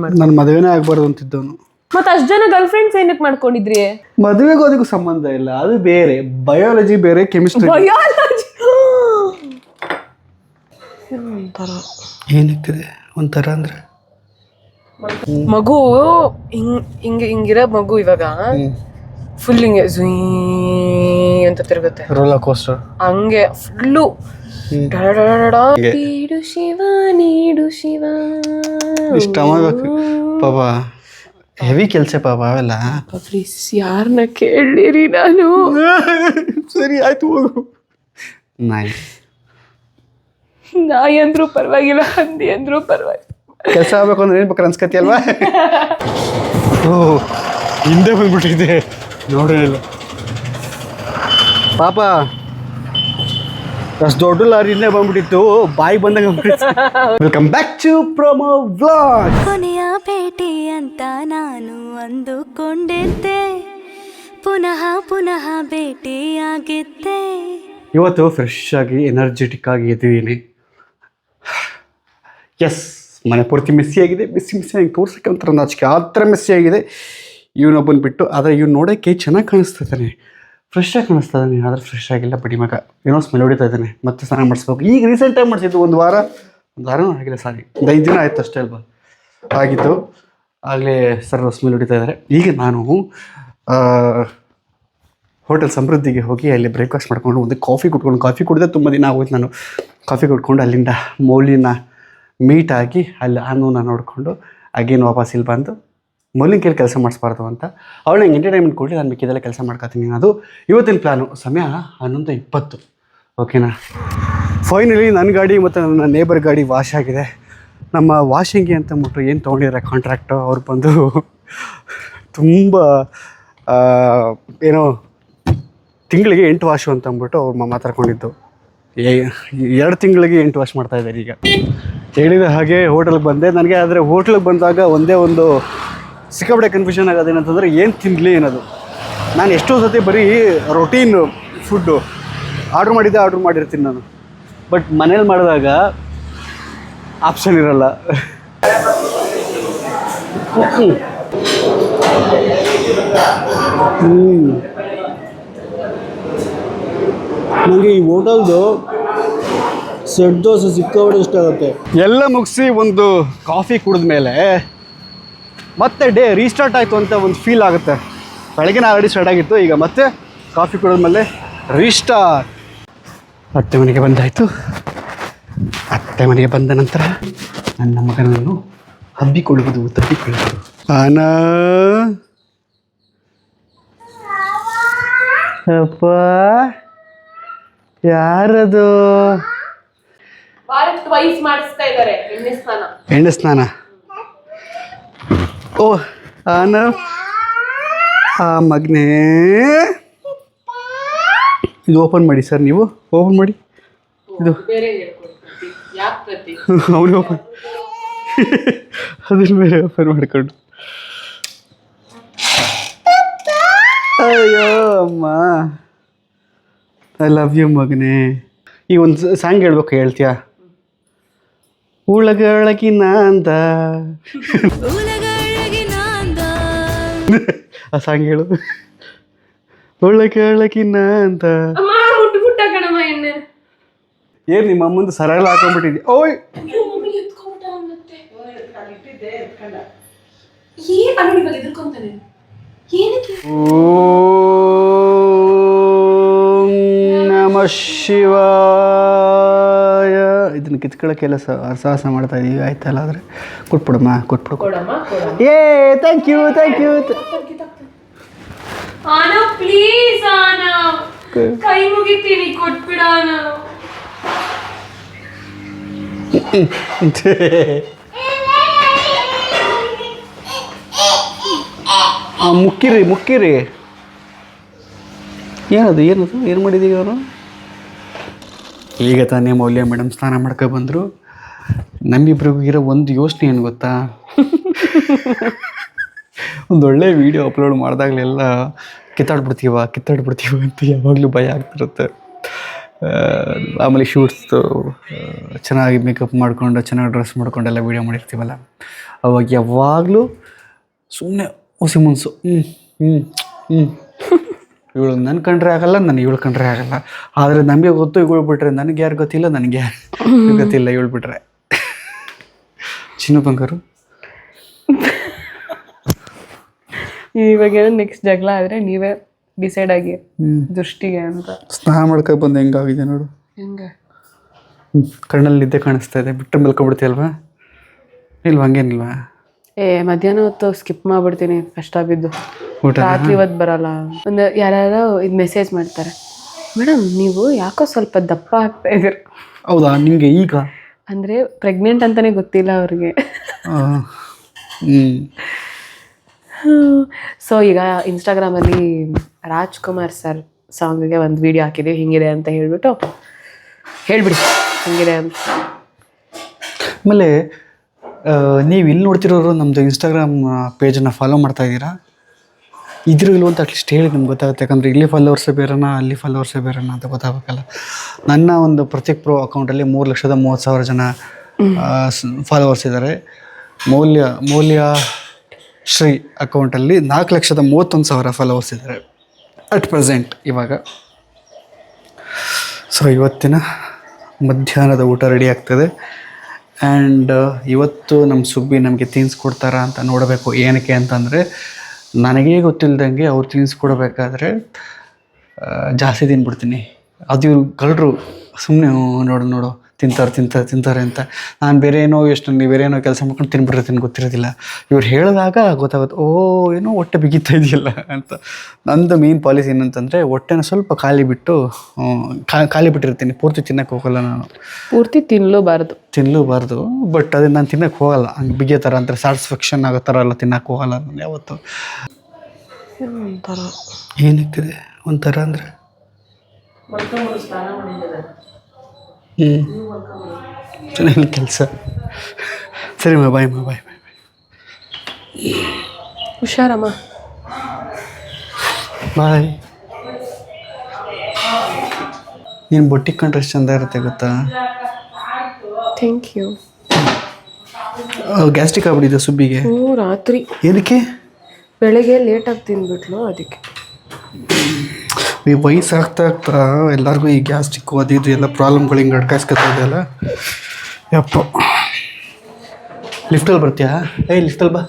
ನನ್ನ ಮದುವೆನೇ ಆಗ್ಬಾರ್ದು ಅಂತಿದ್ದವನು. ಮತ್ತೆ ಅಷ್ಟು ಜನ ಗರ್ಲ್ ಫ್ರೆಂಡ್ಸ್ ಏನಕ್ಕೆ ಮಾಡ್ಕೊಂಡಿದ್ರಿ? ಮದುವೆಗೂ ಅದಕ್ಕೂ ಸಂಬಂಧ ಇಲ್ಲ, ಅದು ಬೇರೆ. ಬಯಾಲಜಿ ಬೇರೆ, ಕೆಮಿಸ್ಟ್ರಿ. ಬಯಾಲಜಿ ಏನಿರ್ತದೆ ಒಂಥರ ಅಂದ್ರೆ ಮಗು ಹಿಂಗಿರೋ ಮಗು ಇವಾಗ ಫುಲ್ ಹಿಂಗೆ ಅಂತ ತಿರುಗುತ್ತೆ, ರೋಲರ್ ಕೋಸ್ಟರ್ ಹಂಗೆ ಫುಲ್ಲು ನೀಡು ಶಿವ ನೀಡು ಶಿವ. ಇಷ್ಟ ಮಾಡಬೇಕು ಪಾಪ, ಹೆವಿ ಕೆಲಸ ಪಾಪ ಅವೆಲ್ಲ. ಪ್ಲೀಸ್ ಯಾರನ್ನ ಕೇಳಿರಿ ನಾನು. ಸರಿ ಆಯ್ತು ಹೋಗು. ನಾಯಿ ಅಂದ್ರೂ ಪರವಾಗಿಲ್ಲ, ಹಂದಿ ಅಂದ್ರೂ ಪರವಾಗಿಲ್ಲ. ಕೆಲಸ ಆಗ್ಬೇಕು ಅಂದ್ರೆ ಏನ್ ಬೇಕಾದ್ರೆ ಅನ್ಸ್ಕತಿ ಅಲ್ವಾ? ಓ ಹಿಂದೆ ಬಂದ್ಬಿಟ್ಟಿದೆ ನೋಡ್ರಿ ಇಲ್ಲ ಪಾಪ, ಅಷ್ಟು ದೊಡ್ಡ ಲಾರಿ ಹಿಂದೆ ಬಂದ್ಬಿಟ್ಟಿತ್ತು, ಬಾಯಿ ಬಂದಾಗ. Welcome back to promo vlog. ಕೊನೆಯ ಭೇಟಿ ಅಂತ ನಾನು ಅಂದುಕೊಂಡಿದ್ದೆ, ಪುನಃ ಪುನಃ ಭೇಟಿಯಾಗಿದ್ದೆ. ಇವತ್ತು ಫ್ರೆಶ್ ಆಗಿ ಎನರ್ಜೆಟಿಕ್ ಆಗಿ ಎದ್ದಿದ್ದೀನಿ. ಎಸ್, ಮನೆ ಪೂರ್ತಿ ಮೆಸ್ಸಿ ಆಗಿದೆ. ಮೆಸ್ಸಿ ನಂಗೆ ತೋರ್ಸೋಕ್ಕೆ ಒಂಥರ ನಾಚಿಕೆ, ಆ ಥರ ಮೆಸ್ಸಿ ಆಗಿದೆ. ಇವನೊಬ್ಬನ ಬಿಟ್ಟು, ಆದರೆ ಇವ್ನು ನೋಡೋಕ್ಕೆ ಚೆನ್ನಾಗಿ ಕಾಣಿಸ್ತಿದ್ದಾನೆ, ಫ್ರೆಶ್ ಆಗಿ ಕಾಣಿಸ್ತಿದ್ದಾನೆ. ಆದರೆ ಫ್ರೆಶ್ ಆಗಿಲ್ಲ ಬಡಿ ಮಗ, ಏನೋ ಸ್ಮೆಲ್ ಹೊಡಿತಾ ಇದ್ದಾನೆ. ಮತ್ತೆ ಸ್ನಾನ ಮಾಡಿಸ್ಬೇಕು. ಈಗ ರೀಸೆಂಟಾಗಿ ಮಾಡಿಸಿದ್ದು, ಒಂದು ವಾರನೂ ಆಗಿಲ್ಲ, ಸಾರಿ ಒಂದು 5 ದಿನ ಆಯಿತು ಅಷ್ಟೇ ಅಲ್ವಾ ಆಗಿತ್ತು. ಆಗಲೇ ಸರ್ ಸ್ಮೆಲ್ ಹೊಡಿತಾ ಇದ್ದಾರೆ. ಈಗ ನಾನು ಹೋಟೆಲ್ ಸಮೃದ್ಧಿಗೆ ಹೋಗಿ ಅಲ್ಲಿ ಬ್ರೇಕ್ಫಾಸ್ಟ್ ಮಾಡ್ಕೊಂಡು ಒಂದು ಕಾಫಿ ಕುಡಿದ್ರೆ ತುಂಬ ದಿನ ಆಗೋಯ್ತು. ನಾನು ಕಾಫಿ ಕುಡ್ಕೊಂಡು ಅಲ್ಲಿಂದ ಮೌಲಿನ ಮೀಟ್ ಆಗಿ ಅಲ್ಲಿ ಅನುನ ನೋಡಿಕೊಂಡು ಅಗೇನ್ ವಾಪಸ್ ಇಲ್ಲಿ ಬಂದು ಮೌಲಿನ ಕೈಲಿ ಕೆಲಸ ಮಾಡಿಸ್ಬಾರ್ದು ಅಂತ ಅವಳು ನಂಗೆ ಎಂಟರ್ಟೈನ್ಮೆಂಟ್ ಕೊಡಲಿ, ನಾನು ಮಿಕ್ಕಿದೆಲ್ಲ ಕೆಲಸ ಮಾಡ್ಕೊತೀನಿ. ಅದು ಇವತ್ತಿನ ಪ್ಲ್ಯಾನು. ಸಮಯ 11:20. ಓಕೆನಾ? ಫೈನಲಿ ನನ್ನ ಗಾಡಿ ಮತ್ತು ನನ್ನ ನೇಬರ್ ಗಾಡಿ ವಾಶ್ ಆಗಿದೆ. ನಮ್ಮ ವಾಷಿಂಗ್ಗೆ ಅಂತ ಅಂದ್ಬಿಟ್ಟು ಏನು ತೊಗೊಂಡಿದ್ದಾರೆ ಕಾಂಟ್ರಾಕ್ಟು, ಅವ್ರು ಬಂದು ತುಂಬ ಏನೋ ತಿಂಗಳಿಗೆ 8 ವಾಶು ಅಂತ ಅಂದ್ಬಿಟ್ಟು ಅವ್ರು ಮಾತಾಡ್ಕೊಂಡಿದ್ದು. 2 ತಿಂಗಳಿಗೆ 8 ವಾಶ್ ಮಾಡ್ತಾಯಿದ್ದಾರೆ. ಈಗ ಹೇಳಿದ ಹಾಗೆ ಹೋಟೆಲ್ಗೆ ಬಂದೆ. ನನಗೆ ಆದರೆ ಹೋಟ್ಲಿಗೆ ಬಂದಾಗ ಒಂದೇ ಒಂದು ಸಿಕ್ಕಾಪಟ್ಟೆ ಕನ್ಫ್ಯೂಷನ್ ಆಗೋದೇನಂತಂದರೆ ಏನು ತಿನ್ನಲಿ ಅನ್ನೋದು. ನಾನು ಎಷ್ಟೋ ಸತಿ ಬರೀ ರೊಟೀನ್ ಫುಡ್ಡು ಆರ್ಡ್ರ್ ಮಾಡಿರ್ತೀನಿ ನಾನು. ಬಟ್ ಮನೇಲಿ ಮಾಡಿದಾಗ ಆಪ್ಷನ್ ಇರಲ್ಲ. ನನಗೆ ಈ ಹೋಟೆಲ್ದು ಸೆಟ್ ದೋಸೆ ಸಿಕ್ಕಾಪಟ್ಟೆ ಇಷ್ಟ ಆಗುತ್ತೆ. ಎಲ್ಲ ಮುಗಿಸಿ ಒಂದು ಕಾಫಿ ಕುಡಿದ ಮೇಲೆ ಮತ್ತೆ ಡೇ ರೀಸ್ಟಾರ್ಟ್ ಆಯಿತು ಅಂತ ಒಂದು ಫೀಲ್ ಆಗುತ್ತೆ. ಬೆಳಗ್ಗೆ ಆಲ್ರೆಡಿ ಸ್ಟಾರ್ಟ್ ಆಗಿತ್ತು, ಈಗ ಮತ್ತೆ ಕಾಫಿ ಕುಡಿದ್ಮೇಲೆ ರೀಸ್ಟಾರ್ಟ್. ಅತ್ತೆ ಮನೆಗೆ ಬಂದಾಯಿತು. ಅತ್ತೆ ಮನೆಗೆ ಬಂದ ನಂತರ ನನ್ನ ಮಗನನ್ನು ತಬ್ಬಿಕೊಳ್ಳುವುದು. ಆನಾ ಅಪ್ಪ, ಯಾರದು? ಎಣ್ಣೆ ಸ್ನಾನ. ಓ ಆನ, ಆ ಮಗನೇ, ಇದು ಓಪನ್ ಮಾಡಿ ಸರ್, ನೀವು ಓಪನ್ ಮಾಡಿ. ಇದು ಅವನು ಓಪನ್, ಅದನ್ನು ಬೇರೆ ಓಪನ್ ಮಾಡಿಕೊಂಡು. ಅಯ್ಯೋ ಅಮ್ಮ, ಐ ಲವ್ ಯು ಮಗನೇ. ಈಗ ಒಂದು ಸಾಂಗ್ ಹೇಳ್ಬೇಕು, ಹೇಳ್ತೀಯಾ? ಉಳಗಳಗಿನ ಅಂದ, ಆ ಸಾಂಗ್ ಹೇಳು. ಉಳಗಳಗಿನ ಅಂತ. ಏನ್ ನಿಮ್ಮ ಅಮ್ಮಂದು ಸರಳ ಹಾಕೊಂಡ್ಬಿಟ್ಟಿದ್ದೆ? ಓಯ್ ಓಂ ನಮಃ ಶಿವಾಯ. ಇದನ್ನು ಕಿತ್ಕೊಳ್ಳೋಕ್ಕೆಲ್ಲ ಸಾಹಸ ಮಾಡ್ತಾ ಇದೀವಿ, ಆಯ್ತಲ್ಲ? ಆದರೆ ಕೊಟ್ಬಿಡಮ್ಮ, ಕೊಟ್ಬಿಡು. ಏ ಥ್ಯಾಂಕ್ ಯು. ಪ್ಲೀಸ್ ಕೈ ಮುಗಿತೀನಿ, ಕೊಟ್ಬಿಡ. ಮುಕ್ಕಿರಿ. ಏನದು ಏನು ಮಾಡಿದ್ದೀವಿ ಅವರು? ಈಗ ತಾನೇ ಮೌಲ್ಯ ಮೇಡಮ್ ಸ್ನಾನ ಮಾಡ್ಕೊ ಬಂದರು. ನಮ್ಮಿಬ್ರಿಗೂ ಇರೋ ಒಂದು ಯೋಚನೆ ಏನು ಗೊತ್ತಾ? ಒಂದೊಳ್ಳೆ ವೀಡಿಯೋ ಅಪ್ಲೋಡ್ ಮಾಡಿದಾಗಲೆಲ್ಲ ಕಿತ್ತಾಡ್ಬಿಡ್ತೀವ ಅಂತ ಯಾವಾಗಲೂ ಭಯ ಆಗ್ತಿರುತ್ತೆ. ಆಮೇಲೆ ಶೂಟ್ಸ್ದು ಚೆನ್ನಾಗಿ ಮೇಕಪ್ ಮಾಡ್ಕೊಂಡು ಚೆನ್ನಾಗಿ ಡ್ರೆಸ್ ಮಾಡ್ಕೊಂಡೆಲ್ಲ ವೀಡಿಯೋ ಮಾಡಿರ್ತೀವಲ್ಲ, ಅವಾಗ ಯಾವಾಗಲೂ ಸುಮ್ಮನೆ ಹುಸಿ ಮುನ್ಸು ಇವಳು ನನ್ನ ಕಂಡ್ರೆ ಆಗಲ್ಲ, ನಾನು ಇವಳು ಕಂಡ್ರೆ ಆಗಲ್ಲ. ಆದರೆ ನಮಗೆ ಗೊತ್ತು ಇವಳು ಬಿಟ್ರೆ ನನಗೆ ಯಾರು ಗೊತ್ತಿಲ್ಲ, ನನಗೆ ಯಾರು ಗೊತ್ತಿಲ್ಲ ಇವಳು ಬಿಟ್ರೆ. ಚಿನ್ನು ಬಂಗಾರು ಇವಾಗ ನೆಕ್ಸ್ಟ್ ಜಗಳ ಆದರೆ ನೀವೇ ಡಿಸೈಡ್ ಆಗಿ ದೃಷ್ಟಿಗೆ ಅಂತ. ಸ್ನಾನ ಮಾಡ್ಕೊಂಡು ಬಂದು ಹೆಂಗಾಗಿದೆ ನೋಡು, ಹೆಂಗೆ ಕಣ್ಣಲ್ಲಿ ನಿದ್ದೆ ಕಾಣಿಸ್ತಾ ಇದೆ. ಬಿಟ್ಟು ಮಲ್ಕೊಂಡ್ಬಿಡ್ತೀಯಲ್ವಾ? ಇಲ್ವಾ? ಹಂಗೇನಿಲ್ವಾ? ಮಧ್ಯಾಹ್ನ ಹೊತ್ತು ಸ್ಕಿಪ್ ಮಾಡ್ಬಿಡ್ತೀನಿ ಕಷ್ಟ ಬಿದ್ದು. ಊಟ ರಾತ್ರಿ ಹೊತ್ತು ಬರಲ್ಲ. ಒಂದು ಯಾರು ಇದು ಮೆಸೇಜ್ ಮಾಡ್ತಾರೆ, ಮೇಡಮ್ ನೀವು ಯಾಕೋ ಸ್ವಲ್ಪ ದಪ್ಪ ಆಗ್ತಾ ಇದ್ದೀರ. ಹೌದಾ? ನಿಮಗೆ ಈಗ ಅಂದರೆ ಪ್ರೆಗ್ನೆಂಟ್ ಅಂತಲೇ ಗೊತ್ತಿಲ್ಲ ಅವ್ರಿಗೆ. ಸೊ ಈಗ ಇನ್ಸ್ಟಾಗ್ರಾಮಲ್ಲಿ ರಾಜ್ಕುಮಾರ್ ಸರ್ ಸಾಂಗಿಗೆ ಒಂದು ವಿಡಿಯೋ ಹಾಕಿದ್ದೀವಿ, ಹಿಂಗಿದೆ ಅಂತ ಹೇಳ್ಬಿಟ್ಟು ಹೇಳ್ಬಿಡಿ ಹಿಂಗಿದೆ ಅಂತ. ಆಮೇಲೆ ನೀವು ಇಲ್ಲಿ ನೋಡ್ತಿರೋರು ನಮ್ಮದು ಇನ್ಸ್ಟಾಗ್ರಾಮ್ ಪೇಜನ್ನು ಫಾಲೋ ಮಾಡ್ತಾ ಇದ್ದೀರಾ? ಇದ್ರೂ ಇಲ್ಲೂ ಅಂತ ಅಟ್ಲೀಸ್ಟ್ ಹೇಳಿ ನಮ್ಗೆ ಗೊತ್ತಾಗುತ್ತೆ. ಯಾಕಂದರೆ ಇಲ್ಲಿ ಫಾಲೋವರ್ಸೇ ಬೇರೆನಾ, ಅಲ್ಲಿ ಫಾಲೋವರ್ಸೇ ಬೇರೆನಾ ಅಂತ ಗೊತ್ತಾಗಬೇಕಲ್ಲ. ನನ್ನ ಒಂದು ಪ್ರತ್ಯೇಕ ಪ್ರೋ ಅಕೌಂಟಲ್ಲಿ 3,30,000 ಜನ ಫಾಲೋವರ್ಸ್ ಇದ್ದಾರೆ. ಮೌಲ್ಯ ಶ್ರೀ ಅಕೌಂಟಲ್ಲಿ 4,31,000 ಫಾಲೋವರ್ಸ್ ಇದ್ದಾರೆ ಅಟ್ ಪ್ರೆಸೆಂಟ್ ಇವಾಗ. ಸೊ ಇವತ್ತಿನ ಮಧ್ಯಾಹ್ನದ ಊಟ ರೆಡಿ ಆಗ್ತದೆ. ಆ್ಯಂಡ್ ಇವತ್ತು ನಮ್ಮ ಸುಬ್ಬಿ ನಮಗೆ ತಿನ್ನಿಸ್ಕೊಡ್ತಾರಾ ಅಂತ ನೋಡಬೇಕು. ಏನಕ್ಕೆ ಅಂತಂದರೆ ನನಗೇ ಗೊತ್ತಿಲ್ಲದಂಗೆ ಅವ್ರು ತಿನ್ನಿಸ್ಕೊಡ್ಬೇಕಾದ್ರೆ ಜಾಸ್ತಿ ತಿನ್ಬಿಡ್ತೀನಿ. ಅದು ಇವ್ರು ಕಳ್ಳರು ಸುಮ್ಮನೆ ನೋಡು ತಿಂತಾರೆ ಅಂತ. ನಾನು ಬೇರೆ ಏನೋ ಕೆಲಸ ಮಾಡ್ಕೊಂಡು ತಿನ್ಬಿಟ್ಟಿರ್ತೀನಿ, ಗೊತ್ತಿರೋದಿಲ್ಲ. ಇವ್ರು ಹೇಳಿದಾಗ ಗೊತ್ತಾಗುತ್ತೆ, ಓ ಏನೋ ಹೊಟ್ಟೆ ಬಿಗಿತಾ ಇದೆಯಲ್ಲ ಅಂತ. ನಂದು ಮೇನ್ ಪಾಲಿಸಿ ಏನಂತಂದರೆ ಹೊಟ್ಟೆನ ಸ್ವಲ್ಪ ಖಾಲಿ ಬಿಟ್ಟಿರ್ತೀನಿ, ಪೂರ್ತಿ ತಿನ್ನಕ್ಕೆ ಹೋಗಲ್ಲ. ನಾನು ಪೂರ್ತಿ ತಿನ್ನಲೂಬಾರ್ದು, ಬಟ್ ಅದನ್ನು ನಾನು ತಿನ್ನಕ್ಕೆ ಹೋಗಲ್ಲ. ಹಂಗೆ ಬಿಗಿಯೋ ಥರ ಅಂದರೆ ಸ್ಯಾಟಿಸ್ಫ್ಯಾಕ್ಷನ್ ಆಗೋ ಥರ ಎಲ್ಲ ತಿನ್ನಕ್ಕೆ ಹೋಗಲ್ಲ ನಾನು ಯಾವತ್ತು. ಏನಿರ್ತದೆ ಒಂಥರ ಅಂದರೆ ಚೆನ್ನಾಗಿ ಕೆಲಸ. ಸರಿ ಬಾಯ್. ಹುಷಾರಮ್ಮ, ಬಾಯ್. ನೀನು ಬೊಟ್ಟಿಗೆ ಕಂಡ್ರೆ ಎಷ್ಟು ಚಂದ ಇರುತ್ತೆ ಗೊತ್ತಾ? Thank you. ಗ್ಯಾಸ್ಟ್ರಿಕ್ ಆಗ್ಬಿಟ್ಟಿದೆ ಸುಬ್ಬಿಗೆ. ರಾತ್ರಿ ಏನಕ್ಕೆ? ಬೆಳಗ್ಗೆ ಲೇಟಾಗಿ ತಿಂದ್ಬಿಟ್ಲು, ಅದಕ್ಕೆ. ಈ ವಯಸ್ಸಾಗ್ತಾ ಎಲ್ಲರಿಗೂ ಈ ಗ್ಯಾಸ್ಟ್ರಿಕ್ಕು ಅದು ಇದು ಎಲ್ಲ ಪ್ರಾಬ್ಲಮ್ಗಳು ಹಿಂಗೆ ಅಡ್ಕಾಯಿಸ್ಕೊತಾ ಇದೆಯಲ್ಲ ಯಪ್ಪ. ಲಿಫ್ಟಲ್ಲಿ ಬರ್ತೀಯಾ? ಲಿಫ್ಟಲ್ಲಿ ಬಾ.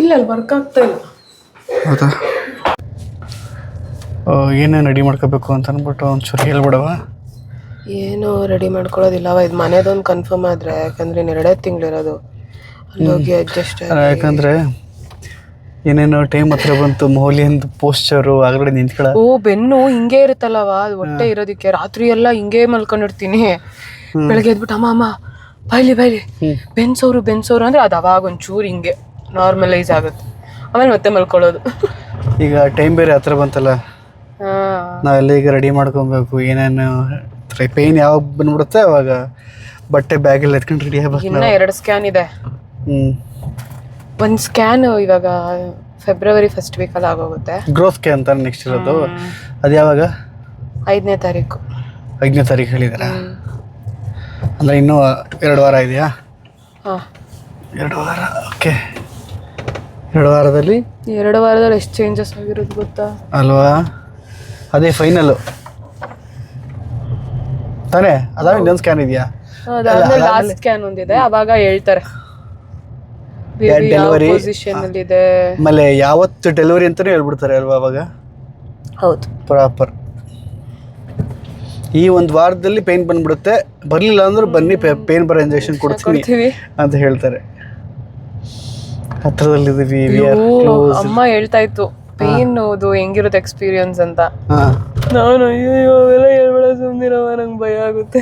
ಇಲ್ಲ, ಅಲ್ಲಿ ವರ್ಕ್ ಆಗ್ತಾ ಇಲ್ಲ. ಹೌದಾ? ಏನೇನು ರೆಡಿ ಮಾಡ್ಕೋಬೇಕು ಅಂತ ಅಂದ್ಬಿಟ್ಟು ಒಂಚೂರು ಹೇಳ್ಬಿಡವ. ಏನು ರೆಡಿ ಮಾಡ್ಕೊಳ್ಳೋದಿಲ್ಲವ, ಇದು ಮನೆದೊಂದು ಕನ್ಫರ್ಮ್ ಆದರೆ, ಯಾಕಂದರೆ ಇನ್ನು 2 ತಿಂಗಳಿರೋದು, ಅಲ್ಲೋಗಿ ಅಡ್ಜಸ್ಟ್. ಯಾಕಂದರೆ ಏನೇನೋ ಟೈಮ್ ಹತ್ರ ಬಂತು, ಮೌಲ್ಯಂದು ಪೋಸ್ಚರು ಆಗಲೇ ನಿಂತ್ಕೊಳ್ಳ. ಬೆನ್ನು ಹಿಂಗೆ ಇರುತ್ತಲ್ಲವ, ಅದು ಹೊಟ್ಟೆ ಇರೋದಕ್ಕೆ ರಾತ್ರಿ ಎಲ್ಲ ಹಿಂಗೆ ಮಲ್ಕೊಂಡಿರ್ತೀನಿ. ಬೆಳಗ್ಗೆ ಎದ್ಬಿಟ್ಟು ಅಮ್ಮ ಬಾಯ್ಲಿ ಬೆನ್ಸೋರು ಅಂದರೆ ಅದು ಅವಾಗ ಒಂಚೂರು ಹಿಂಗೆ ನಾರ್ಮಲೈಸ್ ಆಗುತ್ತೆ, ಆಮೇಲೆ ಮತ್ತೆ ಮಲ್ಕೊಳ್ಳೋದು. ಈಗ ಟೈಮ್ ಬೇರೆ ಹತ್ರ ಬಂತಲ್ಲ, ನಾವೆಲ್ಲ ಈಗ ರೆಡಿ ಮಾಡ್ಕೊಬೇಕು. ಏನೇನು ಪೇನ್ ಯಾವಾಗ ಬಂದ್ಬಿಡುತ್ತೆ ಅವಾಗ ಬಟ್ಟೆ ಬ್ಯಾಗೆಲ್ಲ ಎತ್ಕೊಂಡು ರೆಡಿ ಆಗಬೇಕು. ಇನ್ನು 2 ಸ್ಕ್ಯಾನ್ ಇದೆ. ಒಂದು ಸ್ಕ್ಯಾನ್ ಇವಾಗ ಫೆಬ್ರವರಿ ಫಸ್ಟ್ ವೀಕಲ್ಲಿ ಆಗೋಗುತ್ತೆ. ಗ್ರೋತ್ ಸ್ಕ್ಯಾನ್ ಅಂತ ನೆಕ್ಸ್ಟ್ ಇರೋದು. ಅದು ಯಾವಾಗ? 5ನೇ ತಾರೀಕು. 5ನೇ ತಾರೀಕು ಹೇಳಿದಾರ? ಅಂದರೆ ಇನ್ನೂ 2 ವಾರ ಇದೆಯಾ? ಹಾಂ, 2 ವಾರ. ಓಕೆ, 2 ವಾರದಲ್ಲಿ ಎಷ್ಟು ಚೇಂಜಸ್ ಆಗಿರೋದು ಗೊತ್ತಾ ಅಲ್ವಾ? ಅದೇ ಫೈನಲ್ಲು ತಾನೇ? ಅದಾವ ಇನ್ನೊಂದು ಸ್ಕ್ಯಾನ್ ಇದೆಯಾ? ಲಾಸ್ಟ್ ಸ್ಕ್ಯಾನ್ ಒಂದಿದೆ, ಅವಾಗ ಹೇಳ್ತಾರೆ ಡೆಲಿವರಿ ಪೊಸಿಷನ್ ಅಲ್ಲಿ ಇದೆ, ಆಮೇಲೆ ಯಾವತ್ತು ಡೆಲಿವರಿ ಅಂತಾನೆ ಹೇಳ್ಬಿಡ್ತಾರೆ ಅಲ್ವಾ ಅವಾಗ? ಹೌದು, ಪ್ರಾಪರ್. ಈ 1 ವಾರದಲ್ಲಿ ಪೇನ್ ಬಂದ್ಬಿಡುತ್ತೆ, ಬರಲಿಲ್ಲ ಅಂದ್ರೆ ಬನ್ನಿ ಪೇನ್ ಬರೋ ಇಂಜೆಕ್ಷನ್ ಕೊಡ್ತೀವಿ ಅಂತ ಹೇಳ್ತಾರೆ. ಹತ್ರದಲ್ಲಿದ್ದೀವಿ. ಅಮ್ಮ ಹೇಳ್ತಾ ಇತ್ತು ಪೇನ್ ಅದು ಹೆಂಗಿರುತ್ತೆ ಎಕ್ಸ್ಪೀರಿಯನ್ಸ್ ಅಂತ. ನಾನು ಅಯ್ಯೋ ಅವೆಲ್ಲ ಹೇಳ್ಬೇಡ ಸುಮ್ಮನಿರವ, ನಂಗೆ ಭಯ ಆಗುತ್ತೆ.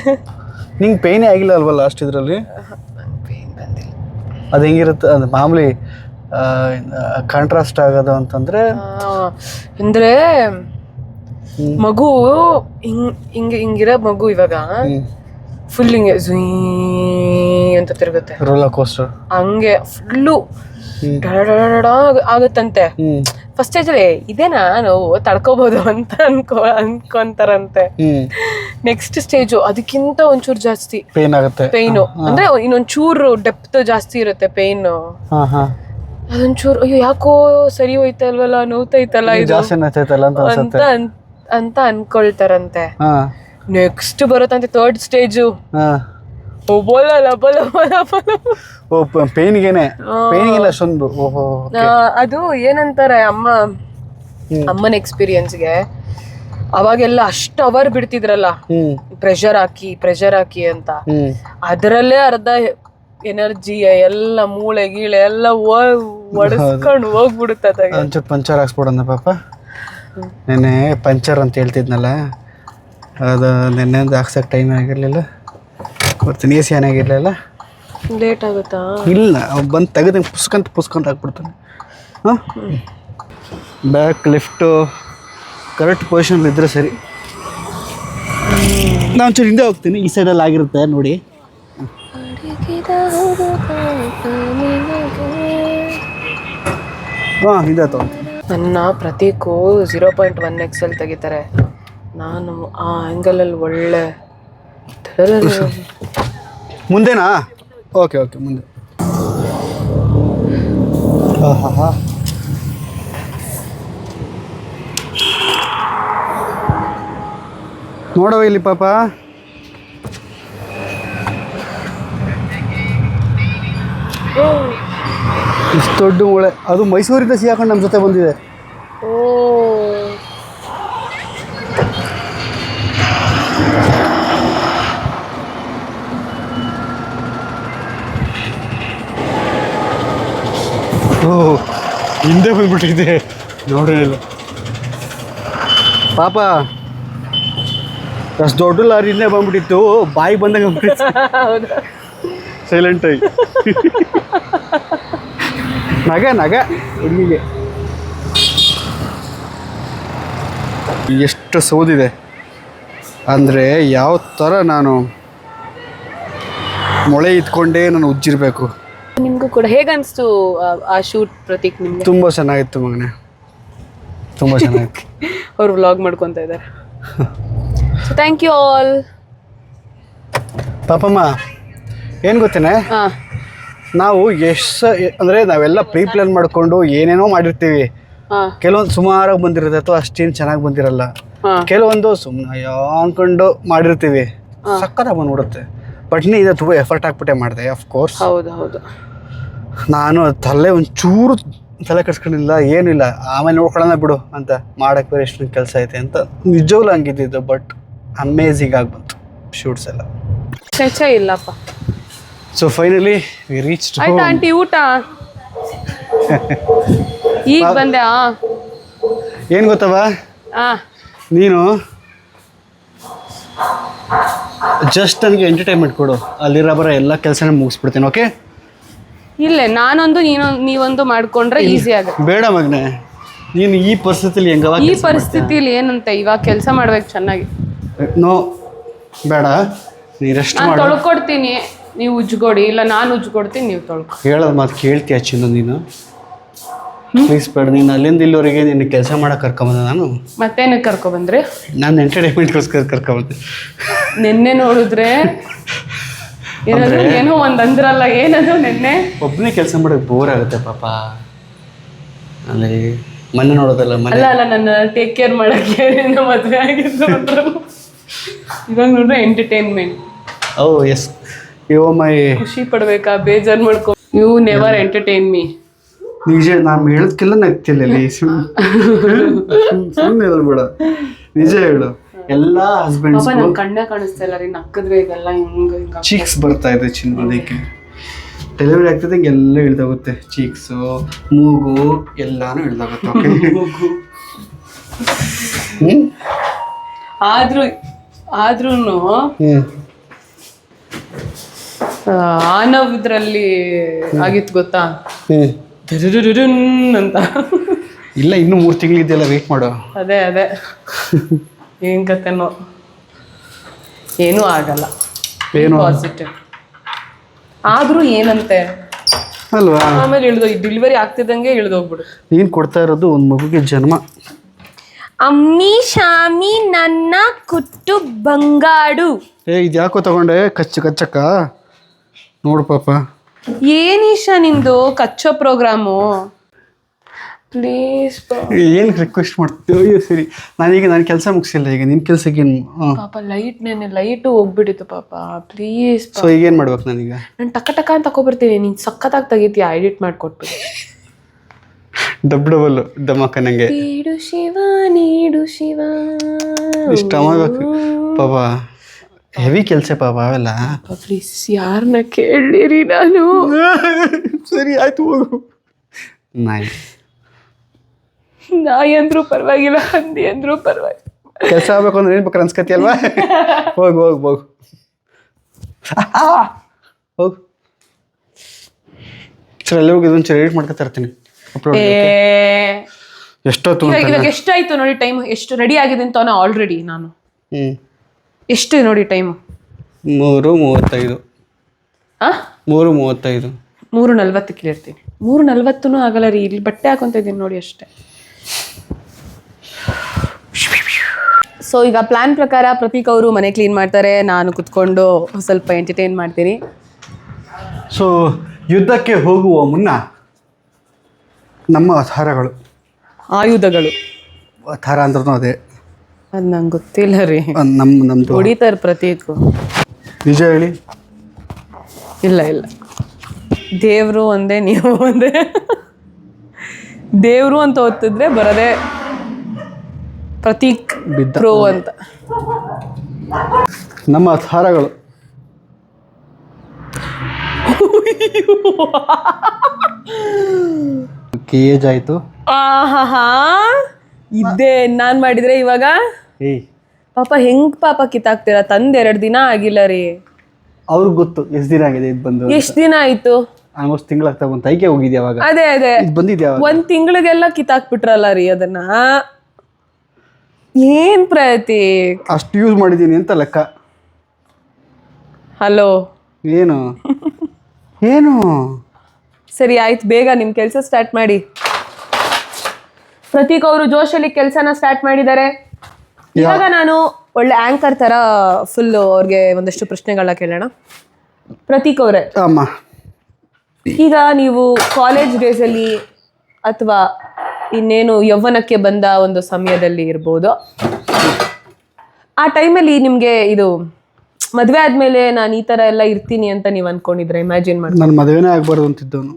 ನಿಂಗೆ ಪೇನೇ ಆಗಿಲ್ಲ ಅಲ್ವಾ ಲಾಸ್ಟ್ ಇದರಲ್ಲಿ? ಪೇನ್ ಬಂದಿಲ್ಲ. ಅದು ಹೆಂಗಿರುತ್ತೆ ಅದು ಮಾಮೂಲಿ ಕಾಂಟ್ರಾಸ್ಟ್ ಆಗೋದು ಅಂತಂದ್ರೆ? ಅಂದ್ರೆ ಮಗು ಹಿಂಗಿರೋ ಮಗು ಇವಾಗ ಫುಲ್ ಹಿಂಗೆ ಅಂತ ತಿರುಗುತ್ತೆ, ರೋಲರ್ ಕೋಸ್ಟರ್ ಹಂಗೆ ಫುಲ್ಲು ಆಗುತ್ತಂತೆ. ಫಸ್ಟ್ ಸ್ಟೇಜಲ್ಲಿ ಇದೇನಾ ನಾವು ತಡ್ಕೋಬಹುದು ಅಂತ ಅನ್ಕೊಂತಾರಂತೆ. ನೆಕ್ಸ್ಟ್ ಸ್ಟೇಜು ಅದಕ್ಕಿಂತ ಒಂಚೂರು ಜಾಸ್ತಿ ಪೇನ್ ಆಗುತ್ತೆ. ಪೇಯ್ನು ಅಂದ್ರೆ ಇನ್ನೊಂಚೂರು ಡೆಪ್ತ್ ಜಾಸ್ತಿ ಇರುತ್ತೆ ಪೇಯ್ನ್. ಹಾ ಹಾ ಅದೊಂಚೂರು ಅಯ್ಯೋ ಯಾಕೋ ಸರಿ ಹೋಯ್ತಲ್ವಲ್ಲ, ನೋವ್ತೈತಲ್ಲ ಇದು ಜಾಸ್ತಿ ಆಯ್ತಲ್ಲ ಅಂತ ಅನ್ಸುತ್ತೆ ಅಂತ ಅನ್ಕೊಳ್ತಾರಂತೆ. ಹಾ ನೆಕ್ಸ್ಟ್ ಬರುತ್ತಂತೆ ಥರ್ಡ್ ಸ್ಟೇಜು. ಹಾ ಓ ಪೇನ್ಗೆನೆ ಅಷ್ಟೊಂದು. ಓಹೋ ಅದು ಏನಂತಾರೆ ಅಮ್ಮನ ಎಕ್ಸ್ಪೀರಿಯನ್ಸ್ಗೆ ಅವಾಗೆಲ್ಲ ಅಷ್ಟು ಅವರ್ ಬಿಡ್ತಿದ್ರಲ್ಲ ಪ್ರೆಷರ್ ಹಾಕಿ ಅಂತ, ಅದರಲ್ಲೇ ಅರ್ಧ ಎನರ್ಜಿ ಎಲ್ಲ ಮೂಳೆ ಗೀಳೆ ಎಲ್ಲ ಒಡಿಸ್ಕೊಂಡು ಹೋಗ್ಬಿಡುತ್ತೆ. ಒಂಚೂರು ಪಂಚರ್ ಹಾಕ್ಸ್ಬಿಡೋಣ ಪಾಪ. ನೆನ್ನೆ ಪಂಚರ್ ಅಂತ ಹೇಳ್ತಿದ್ನಲ್ಲ, ಅದು ನೆನ್ನೆ ಹಾಕ್ಸಕ್ಕೆ ಟೈಮ್ ಆಗಿರಲಿಲ್ಲ, ಬರ್ತೀನಿ ಎ ಸಿ ಏನಾಗಿರಲಿಲ್ಲ. ಲೇಟ್ ಆಗುತ್ತಾ? ಇಲ್ಲ, ಬಂದು ತೆಗೆದು ಪುಸ್ಕಂತ ಹಾಕ್ಬಿಡ್ತಾನೆ. ಹಾಂ ಬ್ಯಾಕ್ ಲಿಫ್ಟು ಕರೆಕ್ಟ್ ಪೊಸಿಷನ್ ಇದ್ದರೆ ಸರಿ. ನಾನು ಒಂಚೂರು ಹಿಂದೆ ಹೋಗ್ತೀನಿ, ಈ ಸೈಡಲ್ಲಿ ಆಗಿರುತ್ತೆ ನೋಡಿ. ಹಾಂ ಹಿಂದೆ ತೊಗೊಳ್ತೀನಿ. ನನ್ನ ಪ್ರತೀಕು 0.1x ತೆಗಿತಾರೆ. ನಾನು ಆ ಆ್ಯಂಗಲಲ್ಲಿ ಒಳ್ಳೆ ಮುಂದೆನಾ? ಓಕೆ ಮುಂದೆ. ಹಾಂ ಹಾಂ ನೋಡವ ಇಲ್ಲಿ ಪಾಪ, ಇಷ್ಟು ದೊಡ್ಡ ಮೂಳೆ. ಅದು ಮೈಸೂರಿಂದ ಸಿಗಾಕೊಂಡು ನಮ್ಮ ಜೊತೆ ಬಂದಿದೆ. ಓ ಹಿಂದೆ ಬಂದ್ಬಿಟ್ಟಿದೆ, ನೋಡಿರಲಿಲ್ಲ ಪಾಪ. ಅಷ್ಟು ದೊಡ್ಡ ಲಾರಿ ಹಿಂದೆ ಬಂದ್ಬಿಟ್ಟಿತ್ತು, ಬಾಯಿ ಬಂದಂಗೆ ಸೈಲೆಂಟ್ ಆಗಿ ನಗ ಹುಡುಗಿಗೆ ಎಷ್ಟು ಸೌದಿದೆ ಅಂದರೆ ಯಾವ ಥರ ನಾನು ಮೊಳೆ ಇಟ್ಕೊಂಡೇ ನಾನು ಉಜ್ಜಿರಬೇಕು. ನಿಮಗೂ ಕೂಡ ಹೇಗನ್ನಿಸ್ತು ಆ ಶೂಟ್ ಪ್ರತೀಕ್ ನಿಮಗೆ? ತುಂಬ ಚೆನ್ನಾಗಿತ್ತು ಮಗನೇ, ತುಂಬ ಚೆನ್ನಾಗಿತ್ತು. ಅವ್ರು ವ್ಲಾಗ್ ಮಾಡ್ಕೊತ ಇದ್ದಾರೆ. So thank you all. ಪಾಪಮ್ಮ ಏನು ಗೊತ್ತೇನೆ, ನಾವು ಎಷ್ಟು ಅಂದರೆ ನಾವೆಲ್ಲ ಪ್ರೀ ಪ್ಲಾನ್ ಮಾಡಿಕೊಂಡು ಏನೇನೋ ಮಾಡಿರ್ತೀವಿ. ಕೆಲವೊಂದು ಸುಮಾರಾಗಿ ಬಂದಿರುತ್ತೆ ಅಥವಾ ಅಷ್ಟೇನು ಚೆನ್ನಾಗಿ ಬಂದಿರಲ್ಲ. ಕೆಲವೊಂದು ಸುಮ್ಮನೆ ಅಂದ್ಕೊಂಡು ಮಾಡಿರ್ತೀವಿ, ಸಕ್ಕತ್ತಾಗಿ ಬಂದ್ಬಿಡುತ್ತೆ. ಬಟ್ ಇದು ತುಂಬ ಎಫರ್ಟ್ ಹಾಕ್ಬಿಟ್ಟೆ ಮಾಡಿದೆ ಅಫ್ಕೋರ್ಸ್. ಹೌದು. ನಾನು ಒಂಚೂರು ತಲೆ ಕೆಡ್ಸ್ಕೊಂಡಿಲ್ಲ, ಏನಿಲ್ಲ, ಆಮೇಲೆ ನೋಡ್ಕೊಳ್ಳೋಣ ಬಿಡು ಅಂತ ಮಾಡೋಕ್ಕೆ ಬೇರೆ ಎಷ್ಟು ಕೆಲಸ ಐತೆ ಅಂತ ನಿಜವಾಗ್ಲೂ ಹಂಗಿದ್ದಿದ್ದು. ಬಟ್ ಅಮೇಝಿಂಗ್ ಆಗಿ ಬಂತು ಶೂಟ್ಸ್ ಎಲ್ಲ. ಇಲ್ಲಪ್ಪ. So finally we reached home. ಆಯ್ತಾ ಆಂಟಿ ಊಟ? ಈಗ ಬಂದೆ. ಏನು ಗೊತ್ತವ, ನೀನು ಜಸ್ಟ್ ನನಗೆ ಎಂಟರ್ಟೈನ್ಮೆಂಟ್ ಕೊಡು, ಅಲ್ಲಿರೋ ಬರೋ ಎಲ್ಲ ಕೆಲಸನ ಮುಗಿಸ್ಬಿಡ್ತೀನಿ. ಓಕೆ? ಇಲ್ಲೇ ನಾನೊಂದು ನೀವೊಂದು ಮಾಡ್ಕೊಂಡ್ರೆ ಈಸಿ ಆಗುತ್ತೆ. ಬೇಡ ಮಗನೇ, ನೀನು ಈ ಪರಿಸ್ಥಿತಿಲಿ ಹೆಂಗವ? ಈ ಪರಿಸ್ಥಿತಿಲಿ ಏನಂತೆ, ಇವಾಗ ಕೆಲಸ ಮಾಡ್ಬೇಕು ಚೆನ್ನಾಗಿ. ನೋ ಬೇಡ, ನೀ ರೆಸ್ಟ್ ನಾನು ಮಾಡು. ತೊಳ್ಕೊಡ್ತೀನಿ, ನೀವು ಉಜ್ಕೊಡಿ. ಇಲ್ಲ ನಾನು ಉಜ್ಕೊಡ್ತೀನಿ, ನೀವು ತೊಳ್ಕೊ. ಹೇಳೋದು ಮಾತು ಕೇಳ್ತೀಯ ಚಿನ್ನ ನೀನು? ಪ್ಲೀಸ್ ಬೇಡ, ನೀನು ಅಲ್ಲಿಂದ ಇಲ್ಲಿವರೆಗೆ ನಿನ್ನ ಕೆಲಸ ಮಾಡೋಕೆ ಕರ್ಕೊಂಬಂದೆ. ನಾನು ಮತ್ತೇನಕ್ಕೆ ಕರ್ಕೊಬಂದ್ರಿ? ನಾನು ಎಂಟರ್ಟೈನ್ಮೆಂಟ್ಗೋಸ್ಕರ ಕರ್ಕೊಂಬಂದೆ. ನಿನ್ನೆ ನೋಡಿದ್ರೆ ಏನೋ ಒಂದು ಅಂದ್ರಲ್ಲ, ಏನದು ನಿನ್ನೆ? ಒಬ್ಬನೇ ಕೆಲಸ ಮಾಡೋಕೆ ಬೋರ್ ಆಗುತ್ತೆ ಪಾಪ. ಅಲ್ಲಿ ಮನೆ ನೋಡೋದಲ್ಲ, ಮನೆ ಅಲ್ಲ ನನ್ನ ಟೇಕ್ ಕೇರ್ ಮಾಡೋಕ್ಕೆ ಮದುವೆ ಆಗಿದ್ದು. ಇವಾಗ ನೋಡ್ರೆ ಎಂಟರ್ಟೈನ್ಮೆಂಟ್. ಓ ಎಸ್, ಯೋ ಮೈ. ಖುಷಿ ಪಡ್ಬೇಕಾ, ಬೇಜಾರು ಮಾಡ್ಕೊ. You never entertain me. ನಿಜ, ನಾನು ಹೇಳೋದಕ್ಕೆಲ್ಲ ನಗ್ತಿಲ್ಲ ಇಲ್ಲಿ. ಸುಮ್ಮನೆ ಹೇಳ್ಬೇಡ, ನಿಜ ಹೇಳು. ಎಲ್ಲ ಹಸ್ಬೆಂಡ್ಸ್ ಕಣ್ಣೇ ಕಾಣಿಸ್ತಾ ಇಲ್ಲ ರೀ, ನಕ್ಕದ್ರೆ ಇದೆಲ್ಲ ಹಿಂಗ ಚೀಕ್ಸ್ ಬರ್ತಾ ಇದೆ ಚಿನ್ನ. ಅದಕ್ಕೆ ಡೆಲಿವರಿ ಆಗ್ತದೆ, ಹಿಂಗೆಲ್ಲ ಇಳ್ದೋಗುತ್ತೆ. ಚೀಕ್ಸು, ಮೂಗು ಎಲ್ಲಾನು ಇಳ್ದೋಗುತ್ತೆ. ಓಕೆ? ಆದ್ರೂ ಆನವ್ ಇದ್ರಲ್ಲಿ ಆಗಿತ್ತು ಗೊತ್ತಾ, ಅಂತ. ಇಲ್ಲ, ಇನ್ನೂ 3 ತಿಂಗಳಿದೆಯಲ್ಲ, ವೇಟ್ ಮಾಡು. ಅದೇ ಏನ್ ಕತೆನೋ, ಏನೂ ಆಗಲ್ಲ, ಏನು ಪಾಸಿಟಿವ್. ಆದ್ರೂ ಏನಂತೆ ಅಲ್ವಾ? ಆಮೇಲೆ ಡೆಲಿವರಿ ಆಗ್ತಿದ್ದಂಗೆ ಇಳಿದೋಗ್ಬಿಡು. ನೀನು ಕೊಡ್ತಾ ಇರೋದು ಒಂದು ಮಗುಗೆ ಜನ್ಮ. ಅಮ್ಮಿ ಶಾಮಿ ನನ್ನ ಕುಟ್ಟು ಬಂಗಾಡು. ಇದು ಯಾಕೋ ತಗೊಂಡೆ ಕಚ್ಚಕ್ಕ ನೋಡು ಪಾಪ. ಏನೀಶಾ ನಿಂದು ಕಚ್ಚೋ ಪ್ರೋಗ್ರಾಮು? ಪ್ಲೀಸ್ ಏನು ರಿಕ್ವೆಸ್ಟ್ ಮಾಡ್ತೀವಿ? ಸರಿ, ನಾನೀಗ ನನ್ನ ಕೆಲಸ ಮುಗಿಸಿಲ್ಲ, ಈಗ ನಿನ್ನ ಕೆಲಸಕ್ಕೆ ಪಾಪ ಲೈಟು ಹೋಗ್ಬಿಟ್ಟಿತ್ತು ಪಾಪ. ಪ್ಲೀಸ್. ಸೊ ಈಗೇನು ಮಾಡ್ಬೇಕು ನಾನೀಗ? ನಾನು ಟಕ ಅಂತ ತಗೊಬರ್ತೀನಿ, ನೀನು ಸಖತ್ತಾಗಿ ತೆಗಿತೀಯ ಎಡಿಟ್ ಮಾಡಿಕೊಟ್ಬಿಟ್ಟು. ಡಬಲ್ ದಮಕ ನಂಗೆ ನೀಡು ಶಿವ ನೀಡು ಶಿವ. ಇಷ್ಟ ಮಾಡಬೇಕು ಪಾಪ, ಹೆವಿ ಕೆಲಸ ಪಾಪ ಅವೆಲ್ಲ. ಪ್ಲೀಸ್ ಯಾರನ್ನ ಕೇಳಿರಿ ನಾನು. ಸರಿ ಆಯ್ತು ಹೋಗು. ನಾಯಿ ಅಂದ್ರೂ ಪರವಾಗಿಲ್ಲ, ಹಂದಿ ಅಂದ್ರೂ ಪರವಾಗಿಲ್ಲ. ಕೆಲಸ ಆಗ್ಬೇಕು ಅಂದ್ರೆ ಏನ್ ಬೇಕಾದ್ರೆ ಅನ್ಸ್ಕತಿ ಅಲ್ವಾ? ಹೋಗು ಸರ್, ಎಲ್ಲ ಹೋಗಿ ಇದೊಂದು ಎಡಿಟ್ ಮಾಡ್ಕೊತಾ ಇರ್ತೀನಿ. ಎಷ್ಟೊತ್ತು ಇವಾಗ ಎಷ್ಟಾಯ್ತು ನೋಡಿ ಟೈಮ್? ಎಷ್ಟು ರೆಡಿ ಆಗಿದೆ ಅಂತ ಆಲ್ರೆಡಿ ನಾನು. ಎಷ್ಟು ನೋಡಿ ಟೈಮು? 3:35. 3:35. 3:40 ಇರ್ತೀನಿ. 3:40 ಆಗಲ್ಲ ರೀ, ಇಲ್ಲಿ ಬಟ್ಟೆ ಹಾಕೊಂತ ಇದ್ದೀನಿ ನೋಡಿ ಅಷ್ಟೇ. ಸೊ ಈಗ ಪ್ಲಾನ್ ಪ್ರಕಾರ ಪ್ರತೀಕ್ ಅವರು ಮನೆ ಕ್ಲೀನ್ ಮಾಡ್ತಾರೆ, ನಾನು ಕುತ್ಕೊಂಡು ಸ್ವಲ್ಪ ಎಂಟರ್ಟೈನ್ ಮಾಡ್ತೀನಿ. ಸೊ ಯುದ್ಧಕ್ಕೆ ಹೋಗುವ ಮುನ್ನ ನಮ್ಮ ಆಧಾರಗಳು, ಆಯುಧಗಳು, ಆಧಾರ ಅಂದ್ರೂ ಅದೇ, ಅದು ನಂಗೆ ಗೊತ್ತಿಲ್ಲ ರೀ. ನಮ್ದು ಹೊಡಿತಾರೆ ಪ್ರತೀಕ್. ನಿಜ ಹೇಳಿ? ಇಲ್ಲ ದೇವರು ಒಂದೇ, ನೀವು ಒಂದೇ. ದೇವರು ಅಂತ ಓದ್ತಿದ್ರೆ ಬರೋದೇ ಪ್ರತೀಕ್ ಪ್ರೋ ಅಂತ. ನಮ್ಮ ಆಧಾರಗಳು ಏಜ್ ಆಯ್ತು. ಇದ್ದೇ ನಾನ್ ಮಾಡಿದ್ರೆ ಇವಾಗ ಪಾಪ ಹೆಂಗ್ ಪಾಪ ಕಿತ್ತಾಕ್ತೀರಾ? ತಂದ್ 2 ದಿನ ಆಗಿಲ್ಲ ರೀ. ಅವ್ರಿಗೆ ಗೊತ್ತು ಎಷ್ಟು ದಿನ ಆಗಿದೆ ಇದು ಬಂದು. ಎಷ್ಟ್ ದಿನ ಆಯ್ತು? ಆಲ್ಮೋಸ್ಟ್ ತಿಂಗಳಾಗ್ತಾ ಬಂತು. ಐಕೆ ಹೋಗಿದ್ಯಾ ಅವಾಗ? ಅದೇ ಬಂದಿದ್ಯಾ? 1 ತಿಂಗಳಿಗೆಲ್ಲ ಕಿತ್ತಾಕ್ಬಿಟ್ರಲ್ಲ ರೀ ಅದನ್ನ. ಏನ್ ಪ್ರತೀಕ್ ಅಷ್ಟು ಯೂಸ್ ಮಾಡಿದ್ದೀನಿ ಅಂತ ಲೆಕ್ಕ. ಹಲೋ ಏನು ಸರಿ ಆಯ್ತು, ಬೇಗ ನಿಮ್ ಕೆಲಸ ಸ್ಟಾರ್ಟ್ ಮಾಡಿ. ಪ್ರತೀಕ್ ಅವರು ಜೋಶಲ್ಲಿ ಕೆಲಸನ ಸ್ಟಾರ್ಟ್ ಮಾಡಿದ್ದಾರೆ. ಇವಾಗ ನಾನು ಒಳ್ಳೆ ಆಂಕರ್ ತರ ಫುಲ್ ಅವ್ರಿಗೆ ಒಂದಷ್ಟು ಪ್ರಶ್ನೆಗಳನ್ನ ಕೇಳೋಣ. ಪ್ರತೀಕ್ ಅವರೇ, ಅಮ್ಮ, ಈಗ ನೀವು ಕಾಲೇಜ್ ಡೇಸಲ್ಲಿ ಅಥವಾ ಇನ್ನೇನು ಯೌವನಕ್ಕೆ ಬಂದ ಒಂದು ಸಮಯದಲ್ಲಿ ಇರ್ಬೋದು, ಆ ಟೈಮಲ್ಲಿ ನಿಮಗೆ ಇದು ಮದುವೆ ಆದಮೇಲೆ ನಾನು ಈ ಥರ ಎಲ್ಲ ಇರ್ತೀನಿ ಅಂತ ನೀವು ಅಂದ್ಕೊಂಡಿದ್ರೆ? ಇಮ್ಯಾಜಿನ್ ಮಾಡಿ. ನಾನು ಮದುವೆನೇ ಆಗಬಾರ್ದು ಅಂತಿದ್ದವನು.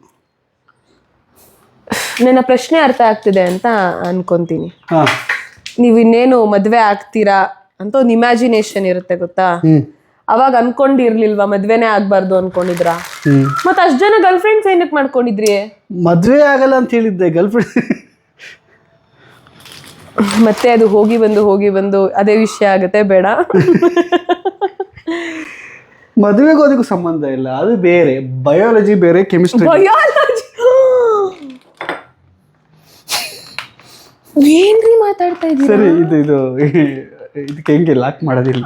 ನನ್ನ ಪ್ರಶ್ನೆ ಅರ್ಥ ಆಗ್ತಿದೆ ಅಂತ ಅನ್ಕೊಂತೀನಿ. ಹಾಂ, ನೀವು ಇನ್ನೇನು ಮದುವೆ ಆಗ್ತೀರಾ ಅಂತ ಒಂದು ಇಮ್ಯಾಜಿನೇಷನ್ ಇರುತ್ತೆ ಗೊತ್ತಾ? ಅವಾಗ ಅನ್ಕೊಂಡಿರ್ಲಿಲ್ವಾ ಮದ್ವೆನೇ ಆಗ್ಬಾರ್ದು ಅನ್ಕೊಂಡಿದ್ರ? ಮತ್ತೆ ಅಷ್ಟ್ ಜನ ಗರ್ಲ್ ಫ್ರೆಂಡ್ಸ್ ಏನಕ್ಕೆ ಮಾಡ್ಕೊಂಡಿದ್ರಿ? ಮದ್ವೆ ಆಗಲ್ಲ ಅಂತ ಹೇಳಿದ್ದೆ, ಗರ್ಲ್ ಫ್ರೆಂಡ್. ಮತ್ತೆ ಅದು ಹೋಗಿ ಬಂದು ಅದೇ ವಿಷಯ ಆಗತ್ತೆ, ಬೇಡ. ಮದುವೆಗೂ ಅದಕ್ಕೂ ಸಂಬಂಧ ಇಲ್ಲ, ಅದು ಬೇರೆ. ಬಯಾಲಜಿ ಬೇರೆ, ಕೆಮಿಸ್ಟ್ರಿ. ಬಯಾಲಜಿ ಏನ್ರಿ ಮಾತಾಡ್ತಾ ಇದ್ದೀರಾ? ಸರಿ, ಇದು ಇದಕ್ಕೆ ಹೆಂಗೆ ಲಾಕ್ ಮಾಡೋದಿಲ್ಲ?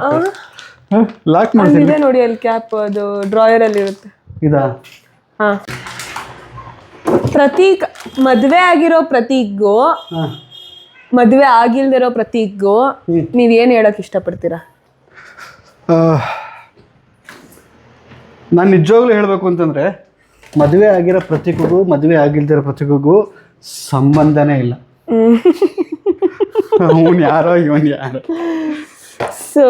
ಲಾಕ್ ಮಾಡಿದೆ ನೋಡಿ ಅಲ್ಲಿ ಕ್ಯಾಪ್, ಅದು ಡ್ರಾಯರ್ ಅಲ್ಲಿ ಇರುತ್ತೆ. ಇದಾ? ಹಾ. ಪ್ರತೀಕ್, ಮದ್ವೆ ಆಗಿರೋ ಪ್ರತೀಕ್ಗೂ ಮದ್ವೆ ಆಗಿಲ್ದಿರೋ ಪ್ರತೀಕ್ಗೂ ನೀವೇನ್ ಹೇಳಕ್ ಇಷ್ಟಪಡ್ತೀರಾ? ನಾನು ನಿಜವಾಗ್ಲೂ ಹೇಳ್ಬೇಕು ಅಂತಂದ್ರೆ, ಮದುವೆ ಆಗಿರೋ ಪ್ರತೀಕ್ಗೂ ಮದುವೆ ಆಗಿಲ್ದಿರೋ ಪ್ರತೀಕ್ಗೂ ಸಂಬಂಧನೇ ಇಲ್ಲ. ಅವನ್ ಯಾರೋ ಇವನ್ ಯಾರೋ. ಸೊ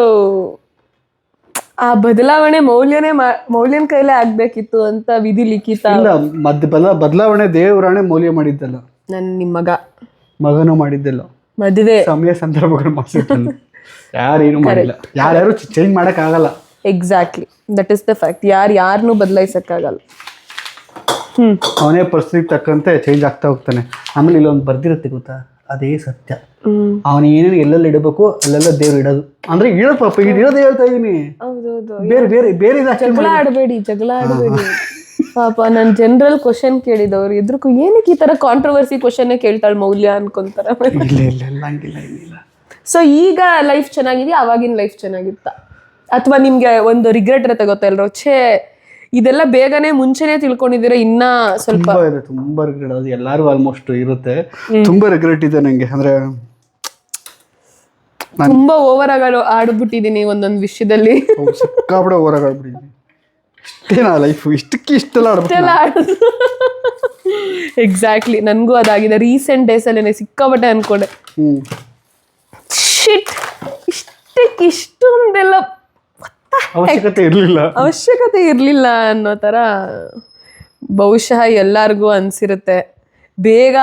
ಆ ಬದಲಾವಣೆ ಮೌಲ್ಯನ ಕೈಲೇ ಆಗ್ಬೇಕಿತ್ತು ಅಂತ ವಿಧಿ ಲಿಖಿತ ಇಲ್ಲ. ಬದಲಾವಣೆ ದೇವರಾಣೆ ಮೌಲ್ಯ ಮಾಡಿದ್ದಲ್ಲ, ನಿಮ್ಮ ಮಗನೂ ಮಾಡಿದ್ದಲ್ಲ. ಮದುವೆ ಸಮಯ ಸಂದರ್ಭಗಳು ಮಾಡಿಸಿದ್ದಲ್ಲ. ಯಾರೇನು ಮಾಡಿಲ್ಲ, ಯಾರ್ಯಾರು ಚೇಂಜ್ ಮಾಡಕ್ ಆಗಲ್ಲ. Exactly, that is the fact. ಯಾರನ್ನೂ ಬದಲಾಯಿಸಕ್ಕಾಗಲ್ಲ. ಅವನೇ ಪರಿಸ್ಥಿತಿ ತಕ್ಕಂತೆ ಚೇಂಜ್ ಆಗ್ತಾ ಹೋಗ್ತಾನೆ. ಆಮೇಲೆ ಇಲ್ಲೊಂದು ಬರ್ದಿರುತ್ತೆ ಗೊತ್ತಾ, ಅದೇ ಸತ್ಯ. ಅವನು ಏನೇನು ಎಲ್ಲೆಲ್ಲ ಇಡಬೇಕು ಅಲ್ಲೆಲ್ಲ ದೇವ್ರು ಇಡೋದು. ಅಂದ್ರೆ ಇಡೋ ಪಾಪ, ಈಗ ಇಡೋದೇ ಹೇಳ್ತಾ ಇದೀನಿ. ಬೇರೆ ಬೇರೆ ಬೇರೆ ಜಗಳ ಆಡಬೇಡಿ. ಪಾಪ ನಾನು ಜನರಲ್ ಕ್ವಶನ್ ಕೇಳಿದವ್ರು ಎದ್ರಕ್ಕೂ ಏನಕ್ಕೆ ಈ ತರ ಕಾಂಟ್ರವರ್ಸಿ ಕ್ವಶನ್ ಕೇಳ್ತಾಳೆ ಮೌಲ್ಯ ಅನ್ಕೊಂತಾರ. ಸೊ ಈಗ ಲೈಫ್ ಚೆನ್ನಾಗಿದೆಯಾ, ಅವಾಗಿನ ಲೈಫ್ ಚೆನ್ನಾಗಿತ್ತ? ಅಥವಾ ನಿಮ್ಗೆ ಒಂದು ರಿಗ್ರೆಟ್ ಇರುತ್ತೆ ಗೊತ್ತಾ ಎಲ್ರು, ಛೇ ಇದೆಲ್ಲ ಬೇಗನೆ ಮುಂಚೆನೆ ತಿಳ್ಕೊಂಡಿದ್ದೀರಾ ಇನ್ನ ಸ್ವಲ್ಪ? ತುಂಬಾ ರಿಗ್ರೆಟ್, ಅದು ಎಲ್ಲಾರು ಆಲ್ಮೋಸ್ಟ್ ಇರುತ್ತೆ. ತುಂಬಾ ರಿಗ್ರೆಟ್ ಇದೆ ನಂಗೆ. ಅಂದ್ರೆ ತುಂಬಾ ಓವರ್ ಆಗಿ ಆಡ್ಬಿಟ್ಟಿದೀನಿ ಒಂದೊಂದು ವಿಷಯದಲ್ಲಿ. ಸಿಕ್ಕಾಬಿಡ ಹೊರಗಾಡ್ಬಿಟ್ಟಿದ್ದೀನಿ. ಇಷ್ಟೇನಾ ಲೈಫ್? ಇಷ್ಟೆಲ್ಲ ಆಡ್ಬಿಟ್ಟು ಎಕ್ಸಾಕ್ಟ್ಲಿ ನನಗೂ ಅದಾಗಿದೆ. ರೀಸೆಂಟ್ ಡೇಸ್ ಅಲ್ಲಿ ಸಿಕ್ಕಾಪಟ್ಟೆ ಅನ್ಕೊಂಡೆ, ಶಿಟ್ ಇಷ್ಟೊಂದೆಲ್ಲ ಅವಶ್ಯಕತೆ ಇರ್ಲಿಲ್ಲ ಅನ್ನೋ ತರ ಬಹುಶಃ ಎಲ್ಲಾರ್ಗೂ ಅನ್ಸಿರುತ್ತೆ. ಬೇಗ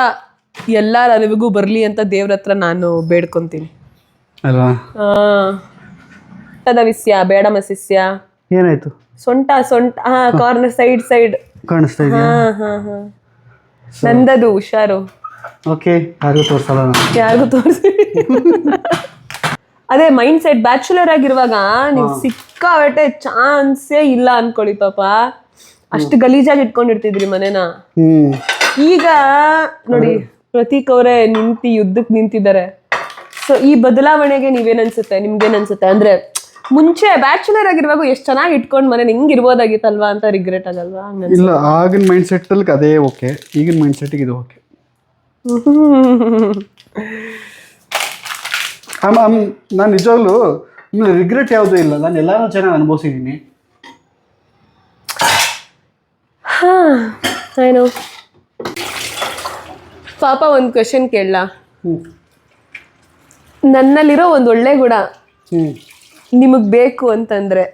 ಎಲ್ಲಾರ ಅರಿವಿಗೂ ಬರ್ಲಿ ಅಂತ ದೇವ್ರ ಹತ್ರ ನಾನು ಬೇಡ್ಕೊಂತೀನಿ ಅಲ್ವಾ. ಸೊಂಟದ ವಿಷಯ ಬೇಡ ಮಸಿಸ್ಯ. ಏನಾಯ್ತು? ಸೊಂಟ ಕಾರ್ನರ್ ಸೈಡ್ ಕಾಣಿಸ್ತಾ ಇದೆಯಾ? ನಂದದು ಹುಷಾರು. ಓಕೆ, ಯಾರಿಗೂ ತೋರಿಸಿ. ಅದೇ ಮೈಂಡ್ ಸೆಟ್. ಬ್ಯಾಚುಲರ್ ಆಗಿರುವಾಗ ನೀವು ಸಿಕ್ಕಾಬಟ್ಟೆ ಚಾನ್ಸೇ ಇಲ್ಲ ಅನ್ಕೊಳ್ಳಿ ಪಾಪ. ಅಷ್ಟು ಗಲೀಜಾಗಿ ಇಟ್ಕೊಂಡಿರ್ತಿದ್ರಿ ಮನೇನ. ಈಗ ನೋಡಿ ಪ್ರತೀಕ್ ಅವರೇ ಯುದ್ಧಕ್ಕೆ ನಿಂತಿದ್ದಾರೆ. ಸೊ ಈ ಬದಲಾವಣೆಗೆ ನೀವೇನ್ ಅನ್ಸುತ್ತೆ? ನಿಮ್ಗೇನ್ ಅನ್ಸುತ್ತೆ? ಅಂದ್ರೆ ಮುಂಚೆ ಬ್ಯಾಚುಲರ್ ಆಗಿರುವಾಗ ಎಷ್ಟು ಚೆನ್ನಾಗಿ ಇಟ್ಕೊಂಡ್ ಮನೆ ಹಿಂಗಿರ್ಬೋದಾಗಿತ್ತಲ್ವಾ ಅಂತ ರಿಗ್ರೆಟ್ ಆಗಲ್ವಾ? ಇಲ್ಲ, ಆಗಿನ ಮೈಂಡ್ ಸೆಟ್ ಅಲ್ಲಿ ಅದೇ ಓಕೆ, ಈಗಿನ ಮೈಂಡ್ ಸೆಟ್ ಇದು ಓಕೆ. ನಾನು ನಿಜವಾಗ್ಲೂ ರಿಗ್ರೆಟ್ ಯಾವುದೂ ಇಲ್ಲ. ನಾನು ಎಲ್ಲಾನು ಚೆನ್ನಾಗಿ ಅನುಭವಿಸಿದ್ದೀನಿ. ಏನು ಪಾಪ ಒಂದು ಕ್ವೆಶನ್ ಕೇಳಲಾ? ನನ್ನಲ್ಲಿರೋ ಒಂದು ಒಳ್ಳೆ ಗುಣ ನಿಮಗ್ ಬೇಕು ಅಂತಂದ್ರೆ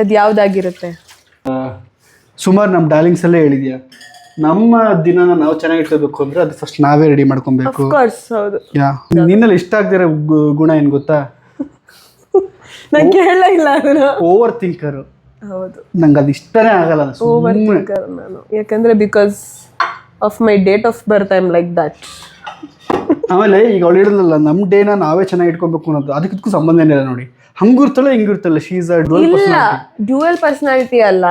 ಅದ್ ಯಾವ್ದಾಗಿರುತ್ತೆ? ಸುಮಾರು ನಮ್ಮ ಡಾರ್ಲಿಂಗ್ಸ್ ಅಲ್ಲೇ ಹೇಳಿದ್ಯಾ, ನಮ್ಮ ದಿನನ ನಾವು ಚೆನ್ನಾಗಿ ಇಟ್ಕೋಬೇಕು ಅಂದ್ರೆ ಅದು ಫಸ್ಟ್ ನಾವೇ ರೆಡಿ ಮಾಡ್ಕೊಬೇಕು. ಹೌದು. ನಿನ್ನಲ್ಲಿ ಇಷ್ಟ ಆಗದಿರೋ ಗುಣ ಏನ್ ಗೊತ್ತಾ? ನಾನು ಕೇಳಲ್ಲ ಇಲ್ಲ ಅದನ್ನ. Over thinker. ಹೌದು, ನಂಗೆ ಅದು ಇಷ್ಟನೇ ಆಗಲ್ಲ. ಓವರ್ ಥಿಂಕರ್ ನಾನು. ಯಾಕಂದ್ರೆ because of my date of birth I am like that. ಆಮೇಲೆ ಈಗ ಅವಳು ಹೇಳಿದ್ಲಲ್ಲ, ನಮ್ಮ ಡೇನ ನಾವೇ ಚೆನ್ನಾಗಿ ಇಟ್ಕೊಬೇಕು ಅನ್ನೋದು, ಅದಕ್ಕೂ ಸಂಬಂಧ ಏನಿಲ್ಲ ನೋಡಿ. ಹಂಗಿರ್ತಾಳೆ ಹಿಂಗಿರ್ತಾಳೆ. She is a dual personality ಅಲ್ಲ.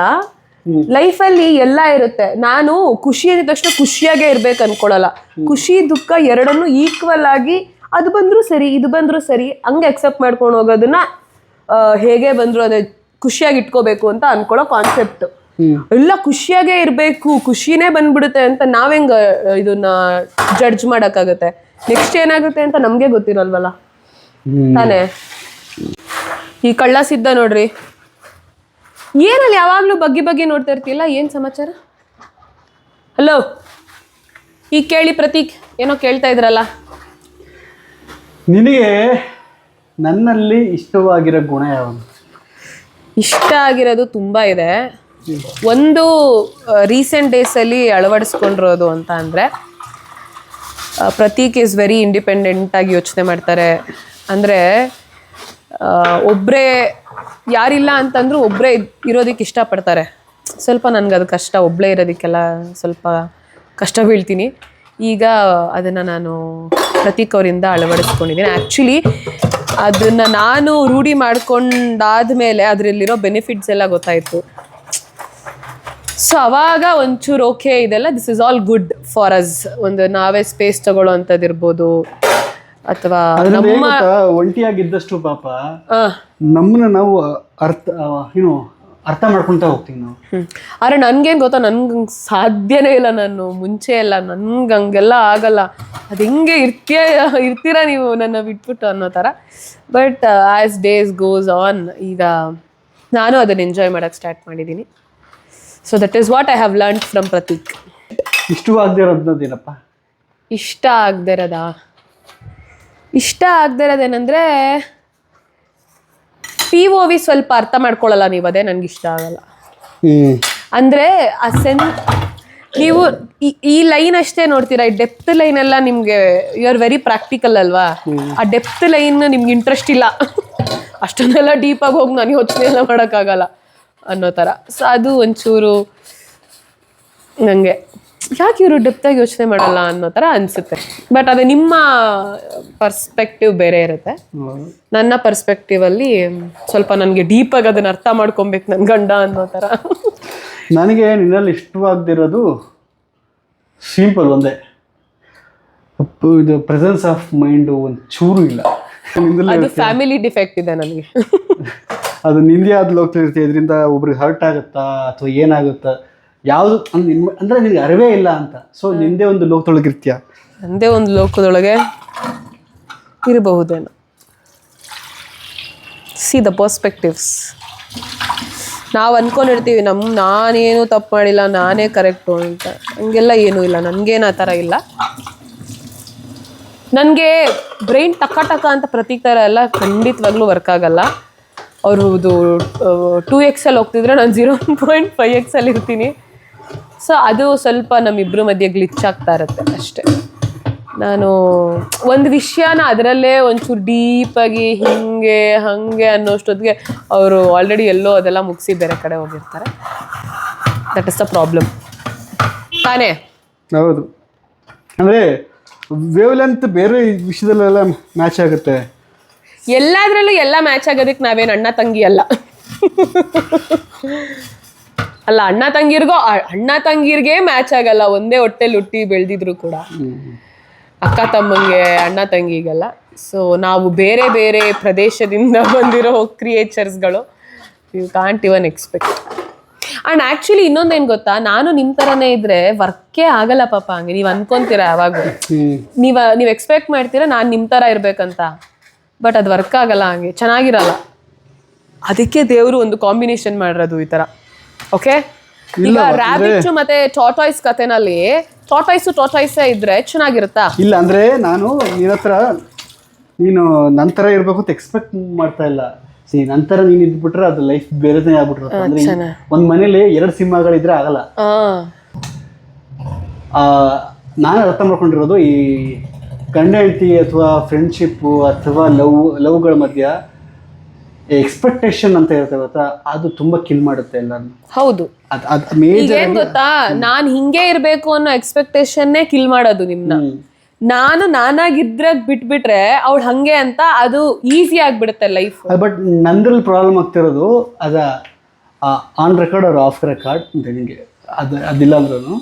ಲೈಫಲ್ಲಿ ಎಲ್ಲ ಇರುತ್ತೆ. ನಾನು ಖುಷಿ ಅಂದ ತಕ್ಷಣ ಖುಷಿಯಾಗೇ ಇರ್ಬೇಕು ಅನ್ಕೊಳಲ್ಲ. ಖುಷಿ ದುಃಖ ಎರಡನ್ನೂ ಈಕ್ವಲ್ ಆಗಿ ಅದು ಬಂದ್ರು ಸರಿ ಇದು ಬಂದ್ರು ಸರಿ ಹಂಗೆ ಅಕ್ಸೆಪ್ಟ್ ಮಾಡ್ಕೊಂಡು ಹೋಗೋದನ್ನ ಹೇಗೆ ಬಂದ್ರು ಅದೇ ಖುಷಿಯಾಗಿ ಇಟ್ಕೋಬೇಕು ಅಂತ ಅನ್ಕೊಳ್ಳೋ ಕಾನ್ಸೆಪ್ಟ್. ಎಲ್ಲ ಖುಷಿಯಾಗೇ ಇರಬೇಕು, ಖುಷಿನೇ ಬಂದ್ಬಿಡುತ್ತೆ ಅಂತ ನಾವೆಂಗ ಇದನ್ನ ಜಡ್ಜ್ ಮಾಡೋಕ್ಕಾಗುತ್ತೆ? ನೆಕ್ಸ್ಟ್ ಏನಾಗುತ್ತೆ ಅಂತ ನಮಗೆ ಗೊತ್ತಿರಲ್ವಲ್ಲ ತಾನೇ. ಈ ಕಳ್ಳ ಸಿದ್ಧ ನೋಡ್ರಿ, ಏನಲ್ಲಿ ಯಾವಾಗಲೂ ಬಗ್ಗೆ ನೋಡ್ತಾ ಇರ್ತಿಲ್ಲ. ಏನು ಸಮಾಚಾರ? ಹಲೋ, ಈಗ ಕೇಳಿ ಪ್ರತೀಕ್, ಏನೋ ಕೇಳ್ತಾ ಇದ್ರಲ್ಲ. ನಿನಗೆ ನನ್ನಲ್ಲಿ ಇಷ್ಟವಾಗಿರೋ ಗುಣ ಯಾವುದು? ಇಷ್ಟ ಆಗಿರೋದು ತುಂಬ ಇದೆ. ಒಂದು ರೀಸೆಂಟ್ ಡೇಸಲ್ಲಿ ಅಳವಡಿಸ್ಕೊಂಡಿರೋದು ಅಂತ ಅಂದರೆ, ಪ್ರತೀಕ್ ಈಸ್ ವೆರಿ ಇಂಡಿಪೆಂಡೆಂಟಾಗಿ ಯೋಚನೆ ಮಾಡ್ತಾರೆ. ಅಂದರೆ ಒಬ್ಬರೇ ಯಾರಿಲ್ಲ ಅಂತಂದ್ರೂ ಒಬ್ಬರೇ ಇರೋದಕ್ಕೆ ಇಷ್ಟಪಡ್ತಾರೆ. ಸ್ವಲ್ಪ ನನಗೆ ಅದು ಕಷ್ಟ, ಒಬ್ಬಳೇ ಇರೋದಕ್ಕೆಲ್ಲ ಸ್ವಲ್ಪ ಕಷ್ಟ ಬೀಳ್ತೀನಿ. ಈಗ ಅದನ್ನು ನಾನು ಪ್ರತೀಕ್ ಅವರಿಂದ ಅಳವಡಿಸ್ಕೊಂಡಿದ್ದೀನಿ. ಆ್ಯಕ್ಚುಲಿ ಅದನ್ನು ನಾನು ರೂಢಿ ಮಾಡ್ಕೊಂಡಾದ್ಮೇಲೆ ಅದರಲ್ಲಿರೋ ಬೆನಿಫಿಟ್ಸ್ ಎಲ್ಲ ಗೊತ್ತಾಯಿತು. ಸೊ ಅವಾಗ ಒಂಚೂರು ಓಕೆ ಇದೆಲ್ಲ this is all good for us. ಒಂದು ನಾವೇ ಸ್ಪೇಸ್ ತಗೊಳ್ಳೋ ಅಂಥದ್ದು ಇರ್ಬೋದು, ಅಥವಾ ನಮ್ಮ ಒಂಟಿಯಾಗಿದ್ದಷ್ಟು ಪಾಪ ನಮ್ಮನ್ನ ನಾವು ಅರ್ಥ ಮಾಡ್ಕೊಳ್ತಾ ಹೋಗ್ತೀವಿ ನಾವು. ಆದ್ರೆ ನನ್ಗೇನು ಗೊತ್ತಾ, ನನ್ಗೆ ಸಾಧ್ಯನೇ ಇಲ್ಲ. ನಾನು ಮುಂಚೆ ಎಲ್ಲ ನನ್ಗೆ ಹಂಗೆಲ್ಲ ಆಗಲ್ಲ. ಅದು ಹೆಂಗೆ ಇರ್ತೀರಾ ನೀವು ನನ್ನ ಬಿಟ್ಬಿಟ್ಟು ಅನ್ನೋ ಥರ. But as days goes on ಈಗ ನಾನು ಅದನ್ನು ಎಂಜಾಯ್ ಮಾಡೋಕ್ಕೆ ಸ್ಟಾರ್ಟ್ ಮಾಡಿದ್ದೀನಿ. So that is what I have learned from Prateek. ಇಷ್ಟವಾಗದೇ ಇರೋದೇನಪ್ಪ? ಇಷ್ಟ ಆಗದೆ ಇರೋದೇನೆಂದರೆ POV ಸ್ವಲ್ಪ ಅರ್ಥ ಮಾಡ್ಕೊಳ್ಳಲ್ಲ ನೀವು. ಅದೇ ನನಗೆ ಇಷ್ಟ ಆಗಲ್ಲ. ಅಂದರೆ ಆ ನೀವು ಈ ಲೈನ್ ಅಷ್ಟೇ ನೋಡ್ತೀರಾ. ಈ ಡೆಪ್ತ್ ಲೈನ್ ಎಲ್ಲ ನಿಮಗೆ ಯು ಆರ್ ವೆರಿ ಪ್ರಾಕ್ಟಿಕಲ್ ಅಲ್ವಾ. ಆ ಡೆಪ್ತ್ ಲೈನ್ ನಿಮ್ಗೆ ಇಂಟ್ರೆಸ್ಟ್ ಇಲ್ಲ. ಅಷ್ಟೊಂದೆಲ್ಲ ಡೀಪಾಗಿ ಹೋಗಿ ನಾನು ಯೋಚನೆ ಎಲ್ಲ ಮಾಡೋಕ್ಕಾಗಲ್ಲ ಅನ್ನೋ ಥರ. ಸೊ ಅದು ಒಂಚೂರು ನನಗೆ ಯಾಕೆ ಇವರು ಡೆಪ್ತಾಗಿ ಯೋಚನೆ ಮಾಡಲ್ಲ ಅನ್ನೋ ಥರ ಅನಿಸುತ್ತೆ. ಬಟ್ ಅದೇ ನಿಮ್ಮ ಪರ್ಸ್ಪೆಕ್ಟಿವ್ ಬೇರೆ ಇರುತ್ತೆ. ನನ್ನ ಪರ್ಸ್ಪೆಕ್ಟಿವಲ್ಲಿ ಸ್ವಲ್ಪ ನನಗೆ ಡೀಪಾಗಿ ಅದನ್ನು ಅರ್ಥ ಮಾಡ್ಕೊಬೇಕು ನನ್ನ ಗಂಡ ಅನ್ನೋ ಥರ. ನನಗೆ ನಿನ್ನಲ್ಲಿ ಇಷ್ಟವಾಗದಿರೋದು ಸಿಂಪಲ್ ಒಂದೇ, ಇದು ಪ್ರೆಸೆನ್ಸ್ ಆಫ್ ಮೈಂಡು ಒಂದು ಚೂರು ಇಲ್ಲ. ಅದು ಫ್ಯಾಮಿಲಿ ಡಿಫೆಕ್ಟ್ ಇದೆ ನನಗೆ. ಅದು ನಿಂದೆ ಆದ ಹೋಗ್ತಿರ್ತೀವಿ, ಇದರಿಂದ ಒಬ್ರಿಗೆ ಹರ್ಟ್ ಆಗುತ್ತಾ ಅಥವಾ ಏನಾಗುತ್ತಾ ಯಾವುದು ಅಂದ್ರೆ ನಿನಗೆ ಅರಿವೇ ಇಲ್ಲ ಅಂತ. ಸೊ ನಿಂದೇ ಒಂದು ಲೋಕದೊಳಗೆ ಇರ್ತೀಯ. ನಂದೇ ಒಂದು ಲೋಕದೊಳಗೆ ಇರಬಹುದೇನೋ. See the perspectives. ನಾವು ಅಂದ್ಕೊಂಡಿರ್ತೀವಿ ನಾನೇನು ತಪ್ಪು ಮಾಡಿಲ್ಲ, ನಾನೇ ಕರೆಕ್ಟು ಅಂತ. ಹಂಗೆಲ್ಲ ಏನೂ ಇಲ್ಲ, ನನಗೇನು ಆ ಥರ ಇಲ್ಲ. ನನಗೆ ಬ್ರೈನ್ ಟಕ ಅಂತ ಪ್ರತೀಕ್ ಥರ ಎಲ್ಲ ಖಂಡಿತವಾಗ್ಲೂ ವರ್ಕ್ ಆಗಲ್ಲ. ಅವ್ರದ್ದು 2x ಹೋಗ್ತಿದ್ರೆ ನಾನು 0.5x ಇರ್ತೀನಿ. ಸೊ ಅದು ಸ್ವಲ್ಪ ನಮ್ಮಿಬ್ಬರ ಮಧ್ಯೆ ಗ್ಲಿಚ್ ಆಗ್ತಾ ಇರುತ್ತೆ ಅಷ್ಟೆ. ನಾನು ಒಂದು ವಿಷಯನ ಅದರಲ್ಲೇ ಒಂಚೂರು ಡೀಪಾಗಿ ಹಾಗೆ ಅನ್ನೋಷ್ಟೊತ್ತಿಗೆ ಅವರು ಆಲ್ರೆಡಿ ಎಲ್ಲೋ ಅದೆಲ್ಲ ಮುಗಿಸಿ ಬೇರೆ ಕಡೆ ಹೋಗಿರ್ತಾರೆ. ದಟ್ ಇಸ್ ದ ಪ್ರಾಬ್ಲಮ್ ತಾನೇ? ಹೌದು, ಅಂದರೆ ವೇವ್ ಲೆಂತ್ ಬೇರೆ ವಿಷಯದಲ್ಲೆಲ್ಲ ಮ್ಯಾಚ್ ಆಗುತ್ತೆ. ಎಲ್ಲದರಲ್ಲೂ ಎಲ್ಲ ಮ್ಯಾಚ್ ಆಗೋದಕ್ಕೆ ನಾವೇನು ಅಣ್ಣ ತಂಗಿ ಅಲ್ಲ. ಅಲ್ಲ, ಅಣ್ಣ ತಂಗಿರ್ಗೆ ಮ್ಯಾಚ್ ಆಗಲ್ಲ, ಒಂದೇ ಹೊಟ್ಟೆಲಿ ಹುಟ್ಟಿ ಬೆಳೆದಿದ್ರು ಕೂಡ. ಅಕ್ಕ ತಮ್ಮಂಗೆ, ಅಣ್ಣ ತಂಗಿಗಲ್ಲ. ಸೊ ನಾವು ಬೇರೆ ಬೇರೆ ಪ್ರದೇಶದಿಂದ ಬಂದಿರೋ ಕ್ರಿಯೇಚರ್ಸ್ಗಳು. You can't even expect. And actually ಇನ್ನೊಂದೇನು ಗೊತ್ತಾ, ನಾನು ನಿಮ್ಮ ಥರನೇ ಇದ್ರೆ ವರ್ಕೇ ಆಗಲ್ಲ ಪಾಪ. ಹಂಗೆ ನೀವು ಅನ್ಕೊಂತೀರ ಯಾವಾಗ, ನೀವು ಎಕ್ಸ್ಪೆಕ್ಟ್ ಮಾಡ್ತೀರಾ ನಾನು ನಿಮ್ಮ ಥರ ಇರ್ಬೇಕಂತ. ಬಟ್ ಅದು ವರ್ಕ್ ಆಗಲ್ಲ, ಹಂಗೆ ಚೆನ್ನಾಗಿರಲ್ಲ. ಅದಕ್ಕೆ ದೇವರು ಒಂದು ಕಾಂಬಿನೇಷನ್ ಮಾಡಿರೋದು ಈ ಥರ. ಓಕೆ, ಈಗ ರ್ಯಾಬಿಟ್ ಮತ್ತೆ ಟಾಟಾಯ್ಸ್ ಕಥೆನಲ್ಲಿ ಟಾಟಾಯ್ಸೇ ಇದ್ರೆ ಚೆನ್ನಾಗಿರುತ್ತಾ? ಇಲ್ಲ, ಅಂದ್ರೆ ನಾನು ನಿನ್ನ ಹತ್ರ ನೀನು ನನ್ನ ಥರ ಇರ್ಬೇಕು ಅಂತ ಎಕ್ಸ್ಪೆಕ್ಟ್ ಮಾಡ್ತಾ ಇಲ್ಲ. ನಂತರ ನೀನು ಇದ್ಬಿಟ್ರೆ ಅದು ಲೈಫ್ ಬೇರೆದೇ ಆಗ್ಬಿಟ್ರೆ. ಅಂದ್ರೆ ಒಂದ್ ಮನೇಲಿ 2 ಸಿಂಹಗಳಿದ್ರೆ ಆಗಲ್ಲ. ನಾನು ಅರ್ಥ ಮಾಡ್ಕೊಂಡಿರೋದು, ಈ ಗಂಡ ಹೆಂಡತಿ ಅಥವಾ ಫ್ರೆಂಡ್ಶಿಪ್ಪು ಅಥವಾ ಲವ್ಗಳ ಮಧ್ಯ ಎಕ್ಸ್ಪೆಕ್ಟೇಷನ್ ಅಂತ ಇರುತ್ತೆ ಗೊತ್ತಾ, ಅದು ತುಂಬಾ ಕಿಲ್ ಮಾಡುತ್ತೆ ಎಲ್ಲಾನು. ಹೌದು, ಏನ್ ಗೊತ್ತಾ, ನಾನ್ ಹಿಂಗೆ ಇರ್ಬೇಕು ಅನ್ನೋ ಎಕ್ಸ್ಪೆಕ್ಟೇಷನ್ನೇ ಕಿಲ್ ಮಾಡೋದು ನಿಮ್ನ. ನಾನಾಗಿದ್ರೆ ಬಿಟ್ಬಿಟ್ರೆ ಅವಳು ಹಂಗೆ ಅಂತ ಅದು ಈಸಿ ಆಗ್ಬಿಡುತ್ತೆ ಲೈಫ್. ಬಟ್ ನಂದ್ರಲ್ಲಿ ಪ್ರಾಬ್ಲಮ್ ಆಗ್ತಿರೋದು ಅದ ಆನ್ ರೆಕಾರ್ಡ್ ಅವ್ರ ಆಫ್ ರೆಕಾರ್ಡ್ ಅಂತ. ನಿಮಗೆ ಅದಿಲ್ಲ ಅಂದ್ರೂ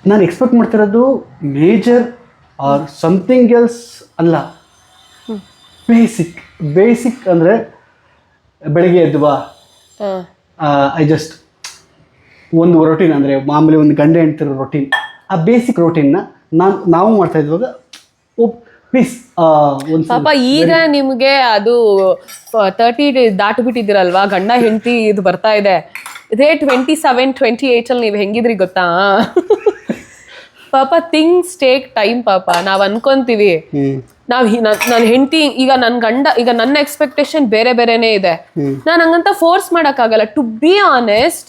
ನಾನು ಎಕ್ಸ್ಪೆಕ್ಟ್ ಮಾಡ್ತಿರೋದು ಮೇಜರ್ ಆರ್ ಸಮಥಿಂಗ್ ಎಲ್ಸ್ ಅಲ್ಲ. ಬೇಸಿಕ್ ಅಂದರೆ ಬೆಳಗ್ಗೆ ಎದ್ವಾ, ಐ ಜಸ್ಟ್ ಒಂದು ರೊಟೀನ್, ಅಂದರೆ ಮಾಮೂಲಿ ಒಂದು ಗಂಡ ಹೆಂಡ್ತಿರೋ ರೊಟೀನ್, ಆ ಬೇಸಿಕ್ ರೊಟೀನ್ನ ನಾವು ಮಾಡ್ತಾ ಇದ್ವಾಗ ಪ್ಲೀಸ್ ಪಾಪ ಈಗ ನಿಮಗೆ ಅದು 30 ದಾಟ್ಬಿಟ್ಟಿದ್ದೀರಲ್ವಾ, ಗಂಡ ಹೆಂಡತಿ ಇದು ಬರ್ತಾ ಇದೆ. ಇದೇ 27-28 ಅಲ್ಲಿ ನೀವು ಹೆಂಗಿದ್ರಿ ಗೊತ್ತಾ? ಪಾಪ ಥಿಂಗ್ಸ್ ಟೇಕ್ ಟೈಮ್. ಪಾಪ ನಾವು ಅನ್ಕೊಂತೀವಿ ನನ್ನ ಹೆಂಡತಿ, ಈಗ ನನ್ನ ಗಂಡ, ಈಗ ನನ್ನ ಎಕ್ಸ್ಪೆಕ್ಟೇಷನ್ ಬೇರೆ ಬೇರೆನೇ ಇದೆ. ನಾನು ಹಂಗಂತ ಫೋರ್ಸ್ ಮಾಡೋಕ್ಕಾಗಲ್ಲ. ಟು ಬಿ ಆನೆಸ್ಟ್,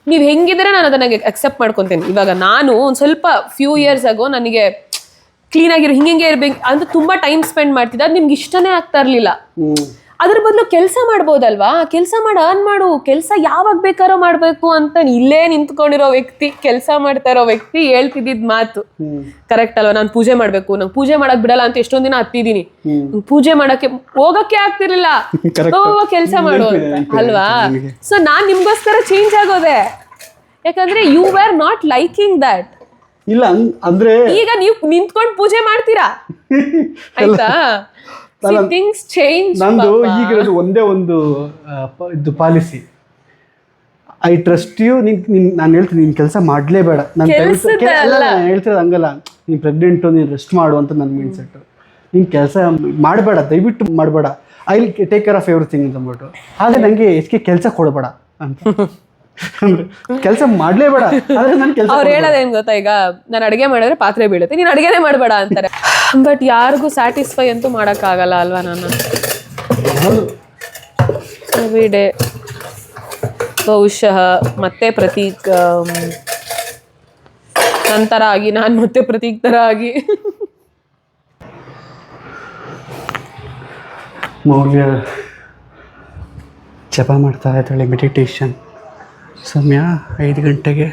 ನೀವು ಹೆಂಗಿದ್ರೆ ನಾನು ಅದನ್ನ ಅಕ್ಸೆಪ್ಟ್ ಮಾಡ್ಕೊತೀನಿ. ಇವಾಗ ನಾನು ಒಂದು ಸ್ವಲ್ಪ ಫ್ಯೂ ಇಯರ್ಸ್ ಆಗೋ ನನಗೆ ಕ್ಲೀನಾಗಿರೋ ಹಿಂಗೆ ಇರ್ಬೇಕು ಅಂತ ತುಂಬಾ ಟೈಮ್ ಸ್ಪೆಂಡ್ ಮಾಡ್ತಿದ್ದೆ. ಅದು ನಿಮ್ಗೆ ಇಷ್ಟನೇ ಆಗ್ತಾ ಇರಲಿಲ್ಲ. ಅದ್ರ ಬದಲು ಕೆಲಸ ಮಾಡ್ಬೋದಲ್ವಾ, ಕೆಲಸ ಮಾಡಿ ಅರ್ನ್ ಮಾಡು, ಕೆಲಸ ಯಾವಾಗ ಬೇಕಾರೋ ಮಾಡಬೇಕು ಅಂತ ಇಲ್ಲೇ ನಿಂತ್ಕೊಂಡಿರೋ ವ್ಯಕ್ತಿ, ಕೆಲಸ ಮಾಡ್ತಾ ಇರೋ ವ್ಯಕ್ತಿ ಹೇಳ್ತಿದ್ದಿದ್ ಮಾತು ಕರೆಕ್ಟ್ ಅಲ್ವಾ? ನಾನು ಪೂಜೆ ಮಾಡಬೇಕು, ನಂಗೆ ಪೂಜೆ ಮಾಡಕ್ ಬಿಡಲ್ಲ ಅಂತ ಎಷ್ಟೊಂದ್ ದಿನ ಹತ್ತಿದ್ದೀನಿ. ಪೂಜೆ ಮಾಡಕ್ಕೆ ಹೋಗಕ್ಕೆ ಆಗ್ತಿರ್ಲಿಲ್ಲ, ಕೆಲಸ ಮಾಡು ಅಂತ ಅಲ್ವಾ? ಸೊ ನಾನ್ ನಿಮ್ಗೋಸ್ಕರ ಚೇಂಜ್ ಆಗೋದೆ, ಯಾಕಂದ್ರೆ you are not liking that. ಇಲ್ಲ ಅಂದ್ರೆ ಈಗ ನೀವು ನಿಂತ್ಕೊಂಡು ಪೂಜೆ ಮಾಡ್ತೀರಾ, ಆಯ್ತಾ? Things change. ನಂದು ಈಗಿರೋದು ಒಂದೇ ಒಂದು ಇದು ಪಾಲಿಸಿ, ಐ ಟ್ರಸ್ಟ್ ಯು. ನಾನು ಹೇಳ್ತೀನಿ, ನೀನು ಕೆಲಸ ಮಾಡಲೇಬೇಡ. ನಾನು ಹೇಳ್ತಿರೋದು ಹಂಗಲ್ಲ, ನೀನು ಪ್ರೆಗ್ನೆಂಟು, ನೀನು ರೆಸ್ಟ್ ಮಾಡು ಅಂತ ನನ್ನ ಮೈಂಡ್ ಸೆಟ್. ನೀನು ಕೆಲಸ ಮಾಡಬೇಡ, ದಯವಿಟ್ಟು ಮಾಡಬೇಡ, I will take care of everything ಅಂತ ಅಂದ್ಬಿಟ್ಟು. ಆದರೆ ನನಗೆ ಹೆಚ್ಚಿಗೆ ಕೆಲಸ ಕೊಡಬೇಡ ಅಂತ. ಕೆಲಸ ಮಾಡಲೇಬೇಡ, ಆದರೆ ನಾನು ಕೆಲಸ. ಅವ್ರು ಹೇಳೋದೇನು ಗೊತ್ತಾ, ಈಗ ನಾನು ಅಡುಗೆ ಮಾಡಿದ್ರೆ ಪಾತ್ರೆ ಬೀಳುತ್ತೆ, ನೀನು ಅಡುಗೆನೇ ಮಾಡಬೇಡ ಅಂತಾರೆ. ಬಟ್ ಯಾರಿಗೂ ಸ್ಯಾಟಿಸ್ಫೈ ಅಂತೂ ಮಾಡೋಕ್ಕಾಗಲ್ಲ ಅಲ್ವಾ? ನಾನು ಎವ್ರಿ ಡೇ ಬಹುಶಃ ಮತ್ತೆ ಪ್ರತೀಕ್ ನಂತರ ಆಗಿ, ನಾನು ಮತ್ತೆ ಪ್ರತೀಕ್ ಥರ ಆಗಿ ಮೌಲ್ಯ ಜಪ ಮಾಡ್ತಾ ಇದ್ದಾಳೆ, ಮೆಡಿಟೇಷನ್. ಸಮಯ 5 ಗಂಟೆಗೆ,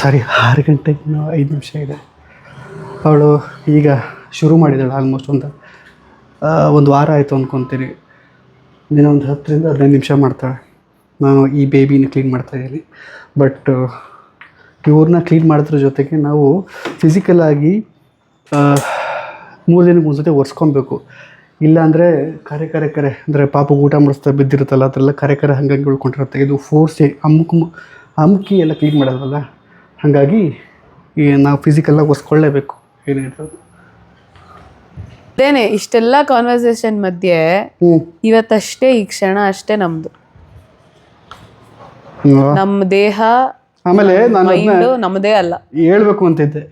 ಸಾರಿ 6 ಗಂಟೆಗೆ 5 ನಿಮಿಷ ಇದೆ. ಅವಳು ಈಗ ಶುರು ಮಾಡಿದ್ದಾಳೆ. ಆಲ್ಮೋಸ್ಟ್ ಒಂದು ವಾರ ಆಯಿತು ಅಂದ್ಕೊತೀನಿ. ದಿನ ಒಂದು 10-15 ನಿಮಿಷ ಮಾಡ್ತಾಳೆ. ನಾನು ಈ ಬೇಬಿನ ಕ್ಲೀನ್ ಮಾಡ್ತಾಯಿದ್ದೀನಿ. ಬಟ್ ಇವ್ರನ್ನ ಕ್ಲೀನ್ ಮಾಡೋದ್ರ ಜೊತೆಗೆ ನಾವು ಫಿಸಿಕಲಾಗಿ 3 ದಿನಕ್ಕೆ ಒಂದ್ಸತಿ ಒರೆಸ್ಕೊಬೇಕು. ಇಲ್ಲಾಂದರೆ ಕರೆ ಅಂದರೆ ಪಾಪ ಊಟ ಮಾಡಿಸ್ತಾ ಬಿದ್ದಿರುತ್ತಲ್ಲ, ಅದೆಲ್ಲ ಕರೆ ಹಂಗಾಗಿ ಉಳ್ಕೊಂಡಿರುತ್ತೆ. ಇದು ಫೋರ್ಸ್ ಅಮುಕಿ ಎಲ್ಲ ಕ್ಲೀನ್ ಮಾಡೋದಲ್ಲ, ಹಾಗಾಗಿ ನಾವು ಫಿಸಿಕಲಾಗಿ ಒರೆಸ್ಕೊಳ್ಳೇಬೇಕು. ಏನಿರೋದು ಅದೇನೆ ಇಷ್ಟೆಲ್ಲ ಕಾನ್ವರ್ಸೇಷನ್ ಮಧ್ಯೆ ಇವತ್ತಷ್ಟೇ ಈ ಕ್ಷಣ ಅಷ್ಟೇ ನಮ್ದು. ನಮ್ಮ ದೇಹ ಆಮೇಲೆ ನಾನು ಮೈಂಡ್ ನಮ್ಮದೇ ಅಲ್ಲ. ಹೇಳ್ಬೇಕು ಅಂತಿದ್ದೆ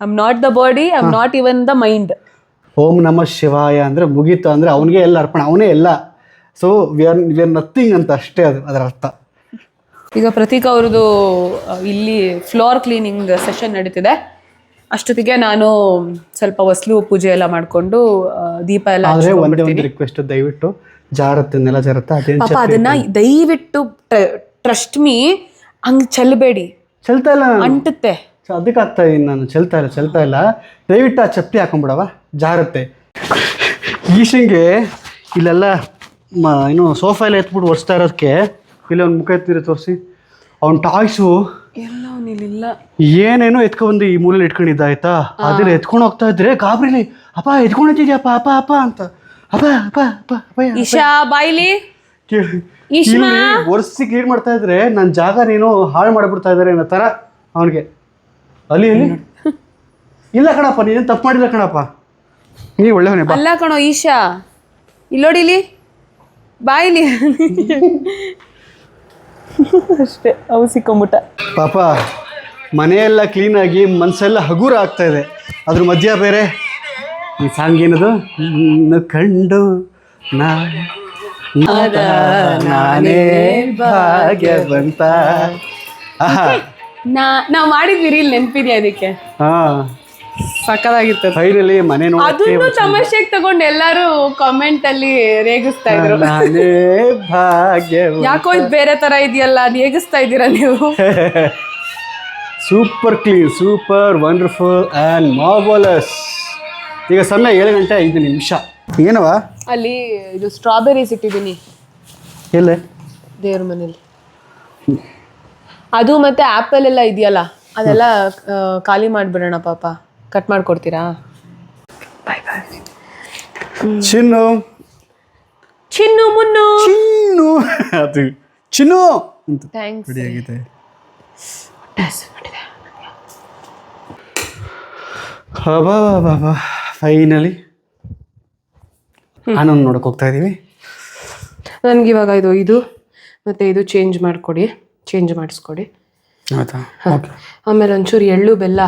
I am not the body, I am not even the mind. ಓಂ ನಮಃ ಶಿವಾಯ ಅಂದರೆ ಮುಗೀತು, ಅಂದರೆ ಅವನಿಗೆ ಎಲ್ಲ ಅರ್ಪಣ, ಅವನೇ ಎಲ್ಲ. ಸೊ ವಿ ಆರ್ ನಥಿಂಗ್ ಅಂತ ಅಷ್ಟೇ ಅದರ ಅರ್ಥ. ಈಗ ಪ್ರತೀಕ್ ಅವ್ರದ್ದು ಇಲ್ಲಿ ಫ್ಲೋರ್ ಕ್ಲೀನಿಂಗ್ ಸೆಷನ್ ನಡೀತಿದೆ. ಅಷ್ಟೊತ್ತಿಗೆ ನಾನು ಸ್ವಲ್ಪ ಹೊಸ್ಲು ಪೂಜೆ ಎಲ್ಲ ಮಾಡಿಕೊಂಡು ದೀಪ ಎಲ್ಲ ಆದರೆ ಒಂದೇ ಒಂದು ರಿಕ್ವೆಸ್ಟ್, ದಯವಿಟ್ಟು ಜಾರತ್ತೆ, ನೆಲ ಜಾರತ್ತೆ, ಅದೇನು ಪಾಪ ಅದನ್ನ ದಯವಿಟ್ಟು ಟ್ರಸ್ಟ್ ಮೀ ಹಂಗೆ ಚೆಲ್ಲಬೇಡಿ, ಚೆಲ್ತಾ ಇಲ್ಲ, ಅಂಟುತ್ತೆ. ಅದಕ್ಕೆ ಆಗ್ತಾ ಇದ್ದೀನಿ ನಾನು, ಚೆಲ್ತಾ ಇಲ್ಲ. ದಯವಿಟ್ಟು ಆ ಚಪ್ಪಲಿ ಹಾಕೊಂಡ್ಬಿಡವ, ಜಾರತ್ತೆ. ಈಶಂಗೆ ಇಲ್ಲೆಲ್ಲ ಏನು ಸೋಫಾ ಎಲ್ಲ ಎತ್ಬಿಟ್ಟು ಒರೆಸ್ತಾ ಇರೋದಕ್ಕೆ ಇಲ್ಲಿ ಒಂದು ಮುಖ ಎತ್ತಿರೋ ತೋರಿಸಿ, ಅವ್ನ ಟಾಯ್ಸು ಎಲ್ಲ ಅವನಿಲ್ಲ ಏನೇನೋ ಎತ್ಕೊಂಡ್ಬಂದು ಈ ಮೂಲೆಯಲ್ಲಿ ಇಟ್ಕೊಂಡಿದ್ದ ಆಯ್ತಾ. ಅದನ್ನ ಎತ್ಕೊಂಡು ಹೋಗ್ತಾ ಇದ್ರೆ ಗಾಬರಿಲಿ, ಅಪ್ಪ ಎತ್ಕೊಂಡಿದ್ಯಪ್ಪ ಅಪ್ಪ ಅಪ್ಪ ಅಂತ, ಅಪ್ಪ ಅಪ್ಪ ಅಪ್ಪ ಅಪ್ಪ ಈಶಾ ಬಾಯ್ಲಿ ಒರೆಸಿ ಕ್ಲೀನ್ ಮಾಡ್ತಾ ಇದ್ರೆ ನನ್ನ ಜಾಗ ನೀನು ಹಾಳು ಮಾಡಿಬಿಡ್ತಾ ಇದ್ದಾರೆ ಅನ್ನೋ ಥರ ಅವನಿಗೆ. ಅಲ್ಲಿ ಇಲ್ಲ ಕಣಪ್ಪ, ನೀನೇನು ತಪ್ಪು ಮಾಡಿಲ್ಲ ಕಣಪ್ಪ, ನೀ ಒಳ್ಳೆಯವನೇ ಬಾ. ಅಲ್ಲ ಕಣೋ ಈಶಾ, ಇಲ್ಲೋಡಿಲಿ ಬಾಯ್ಲಿ ಅಷ್ಟೇ. ಅವು ಸಿಕ್ಕೊಂಬಿಟ್ಟ ಪಾಪ. ಮನೆಯೆಲ್ಲ ಕ್ಲೀನಾಗಿ ಮನಸ್ಸೆಲ್ಲ ಹಗುರ ಆಗ್ತಾ ಇದೆ, ಅದ್ರ ಮಧ್ಯ ಬೇರೆ ಈ ಸಾಂಗ್ ಏನದು, ಕಂಡು ನಾನೇ ಭಾಗ್ಯವಂತ. ನಾವ್ ಮಾಡಿದ್ವಿ ರೀಲ್, ನೆನ್ಪಿದ್ಯಾ ಅದಕ್ಕೆ? ಸಕ್ಕದಾಗಿತ್ತು. ಫೈನಲಿ ಮನೆ ಅದನ್ನು ತಮಾಷೆಗೆ ತಗೊಂಡು ಎಲ್ಲಾರು ಕಾಮೆಂಟ್ ಅಲ್ಲಿ ರೇಗಿಸ್ತಾ ಇದ್ರು, ನಾನೇ ಭಾಗ್ಯ. ಯಾಕೋ ಇದು ಬೇರೆ ತರ ಇದೆಯಲ್ಲ, ರೇಗಿಸ್ತಾ ಇದ್ದೀರಾ ನೀವು. Super clean, super wonderful and marvellous. ಈಗ ಸಮಯ 7:05. ಏನವ ಅಲ್ಲಿ ಇದು ಸ್ಟ್ರಾಬೆರೀಸ್ ಇಟ್ಟಿದ್ದೀನಿ ಎಲ್ಲೇ, ದೇವ್ರ ಮನೇಲಿ. ಅದು ಮತ್ತೆ ಆಪಲ್ ಎಲ್ಲ ಇದೆಯಲ್ಲ, ಅದೆಲ್ಲ ಖಾಲಿ ಮಾಡಿಬಿಡೋಣ ಪಾಪ. ಕಟ್ ಮಾಡ್ಕೊಡ್ತೀರಾ? ಚಿನ್ನು ಚಿನ್ನು ಮುನ್ನು ಚಿನ್ನು ಅದು ಚಿನ್ನು ಅಂತ ಥ್ಯಾಂಕ್ಸ್. ರೆಡಿ ಆಗಿದೆ. ಫೈನಲಿ ಆನಂದ್ ನೋಡಕ್ಕೆ ಹೋಗ್ತಾ ಇದ್ದೀವಿ. ನನಗಿವಾಗ ಇದು ಮತ್ತೆ ಇದು ಚೇಂಜ್ ಮಾಡಿಸ್ಕೊಡಿ ಆಯ್ತಾ? ಆಮೇಲೆ ಒಂಚೂರು ಎಳ್ಳು ಬೆಲ್ಲ,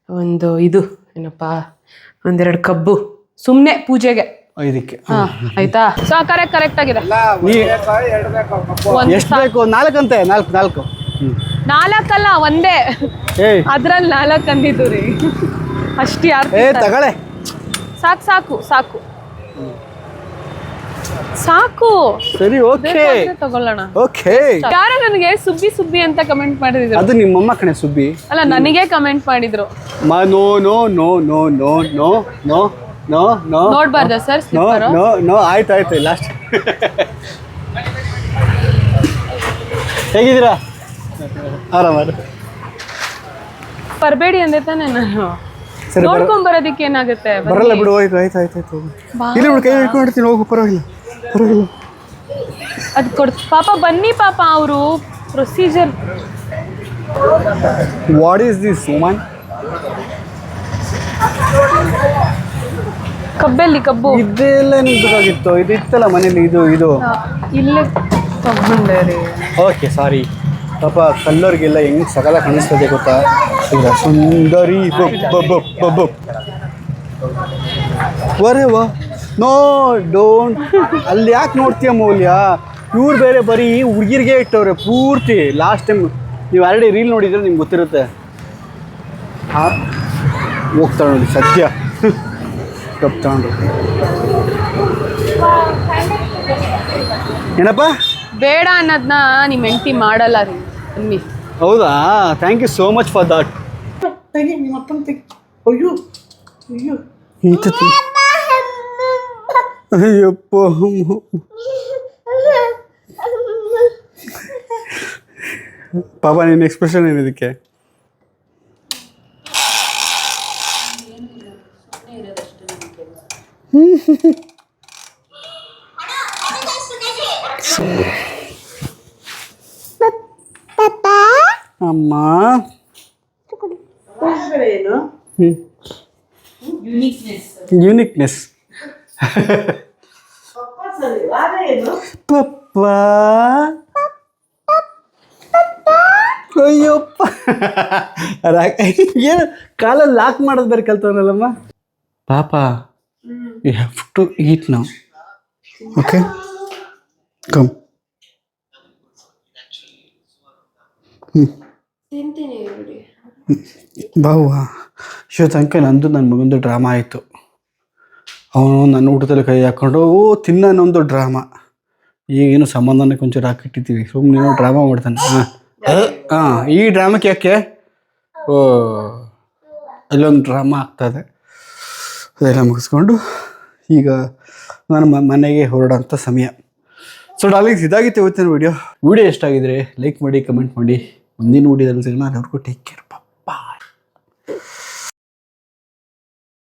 ಒಂದು ಇದು ಏನಪ್ಪ, ಒಂದೆರಡು ಕಬ್ಬು, ಸುಮ್ಮನೆ ಪೂಜೆಗೆ. ಇದಕ್ಕೆ ಆಯ್ತಾ? ಕರೆಕ್ಟ್ ಆಗಿದೆ. ಎಷ್ಟು ಬೇಕು? 4 ಅಂತೆ. 4 4 ಒಂದೇ, ಅದ್ರಲ್ಲಿ 4 ಅಂದಿದ್ದು ರೀ. ಅಷ್ಟು ಯಾರು ತಗೊಳ್ಳೆ. ಸಾಕು ಸರಿ, ಓಕೆ ತಗೊಳ್ಳೋಣ. ಓಕೆ. ಯಾರೋ ನನಗೆ ಸುಬ್ಬಿ ಅಂತ ಕಮೆಂಟ್ ಮಾಡಿದ್ರು. ಅದು ನಿಮ್ಮಮ್ಮ ಕಣೆ ಸುಬ್ಬಿ. ಅಲ್ಲ, ನನಗೆ ಕಮೆಂಟ್ ಮಾಡಿದ್ರು. No no no no no no no no no ನೋಡ್ಬಾರ್ದ ಸರ್? ನೋ ನೋ ಆಯ್ತು ಲಾಸ್ಟ್. ಹೇಗಿದ್ದೀರಾ? ಆರಾಮ. ಬರಬೇಡಿ ಅಂದೆ ತಾನೆ ನಾನು. ನೋಡ್ಕೊಂಡ್ ಬರೋದಕ್ಕೆ ಏನಾಗುತ್ತೆ? ಬರಲ್ಲ ಬಿಡು. ಆಯ್ತು. ಇಲ್ಲ ಕೈ ಹಿಡ್ಕೊಂಡಿರ್ತೀನಿ, ಹೋಗು, ಪರವಾಗಿಲ್ಲ. ಅದು ಪಾಪ ಬನ್ನಿ ಪಾಪ, ಅವರು procedure. What is this woman? ಕಬ್ಬು ಇದೆಲ್ಲ ನಿಂತಾಗಿತ್ತು. ಇದು ಇತ್ತಲ್ಲ ಮನೇಲಿ, ಇದು ಇಲ್ಲೇ ತಗೊಂಡೆ ರೀ. ಓಕೆ, ಸಾರಿ ಪಾಪ. ಕಲ್ಲೋರಿಗೆಲ್ಲ ಹೆಂಗ್ ಸಕಲ ಕಾಣಿಸ್ತದೆ ಗೊತ್ತಾ? ಸುಂದರಿ ವರೆವಾ. No don't. ಅಲ್ಲಿ ಯಾಕೆ ನೋಡ್ತೀಯ ಮೌಲ್ಯ? ಇವ್ರು ಬೇರೆ ಬರೀ ಹುಡುಗಿರಿಗೆ ಇಟ್ಟವ್ರೆ ಪೂರ್ತಿ. ಲಾಸ್ಟ್ ಟೈಮ್ ನೀವು ಆಲ್ರೆಡಿ ರೀಲ್ ನೋಡಿದ್ರೆ ನಿಮ್ಗೆ ಗೊತ್ತಿರುತ್ತೆ. ಹೋಗ್ತಾಳೆ ನೋಡಿ ಸದ್ಯ ಕಪ್ ತಗೊಂಡ್ರು. ಏನಪ್ಪ? ಬೇಡ ಅನ್ನೋದನ್ನ ನಿಮ್ಮ ಹೆಂಡತಿ ಮಾಡಲ್ಲ ರೀ ಅಮ್ಮಿ. ಹೌದಾ? Thank you so much for that. ಅಯ್ಯಪ್ಪ, ಪಾಪ ನಿನ್ನ ಎಕ್ಸ್ಪ್ರೆಷನ್ ಏನಿದಕ್ಕೆ? ಅಮ್ಮ ಯೂನಿಕ್ನೆಸ್ ಪಪ್ಪ ಅಯ್ಯಪ್ಪ ಏನು ಕಾಲಲ್ಲಿ ಲಾಕ್ ಮಾಡೋದು ಬೇರೆ ಕಲ್ತವನಲ್ಲಮ್ಮ ಪಾಪ ಯು ಹ್ಯಾವ್ ಟು ಈಟ್ ನಾವು ಓಕೆ ಕಮ್ ಬಾವು ತನಕ ನಂದು ನನ್ನ ಮಗಂದು ಡ್ರಾಮಾ ಆಯಿತು. ಅವನು ನನ್ನ ಊಟದಲ್ಲಿ ಕೈ ಹಾಕ್ಕೊಂಡು ತಿನ್ನ ಅನ್ನೊಂದು ಡ್ರಾಮಾ. ಈಗೇನು ಸಂಬಂಧನೇ ಕೊಂಚ ಹಾಕಿಟ್ಟಿದ್ದೀವಿ, ಸುಮ್ಮನೆ ಡ್ರಾಮಾ ಮಾಡ್ತಾನೆ. ಹಾಂ ಈ ಡ್ರಾಮಕ್ಕೆ ಯಾಕೆ ಅಲ್ಲೊಂದು ಡ್ರಾಮಾ ಆಗ್ತದೆ. ಅದೆಲ್ಲ ಮುಗಿಸ್ಕೊಂಡು ಈಗ ನಾನು ಮನೆಗೆ ಹೊರಡೋಂಥ ಸಮಯ. ಸೊ ಡಾರ್ಲಿಂಗ್ಸ್, ಇದಾಗಿತ್ತು ಇವತ್ತಿನ ವಿಡಿಯೋ ಎಷ್ಟಾಗಿದ್ರೆ ಲೈಕ್ ಮಾಡಿ, ಕಮೆಂಟ್ ಮಾಡಿ. ಮುಂದಿನ ವಿಡಿಯೋದಲ್ಲಿ ಸಿಗೋಣ. ಎಲ್ಲರಿಗೂ ಟೇಕ್ ಕೇರ್.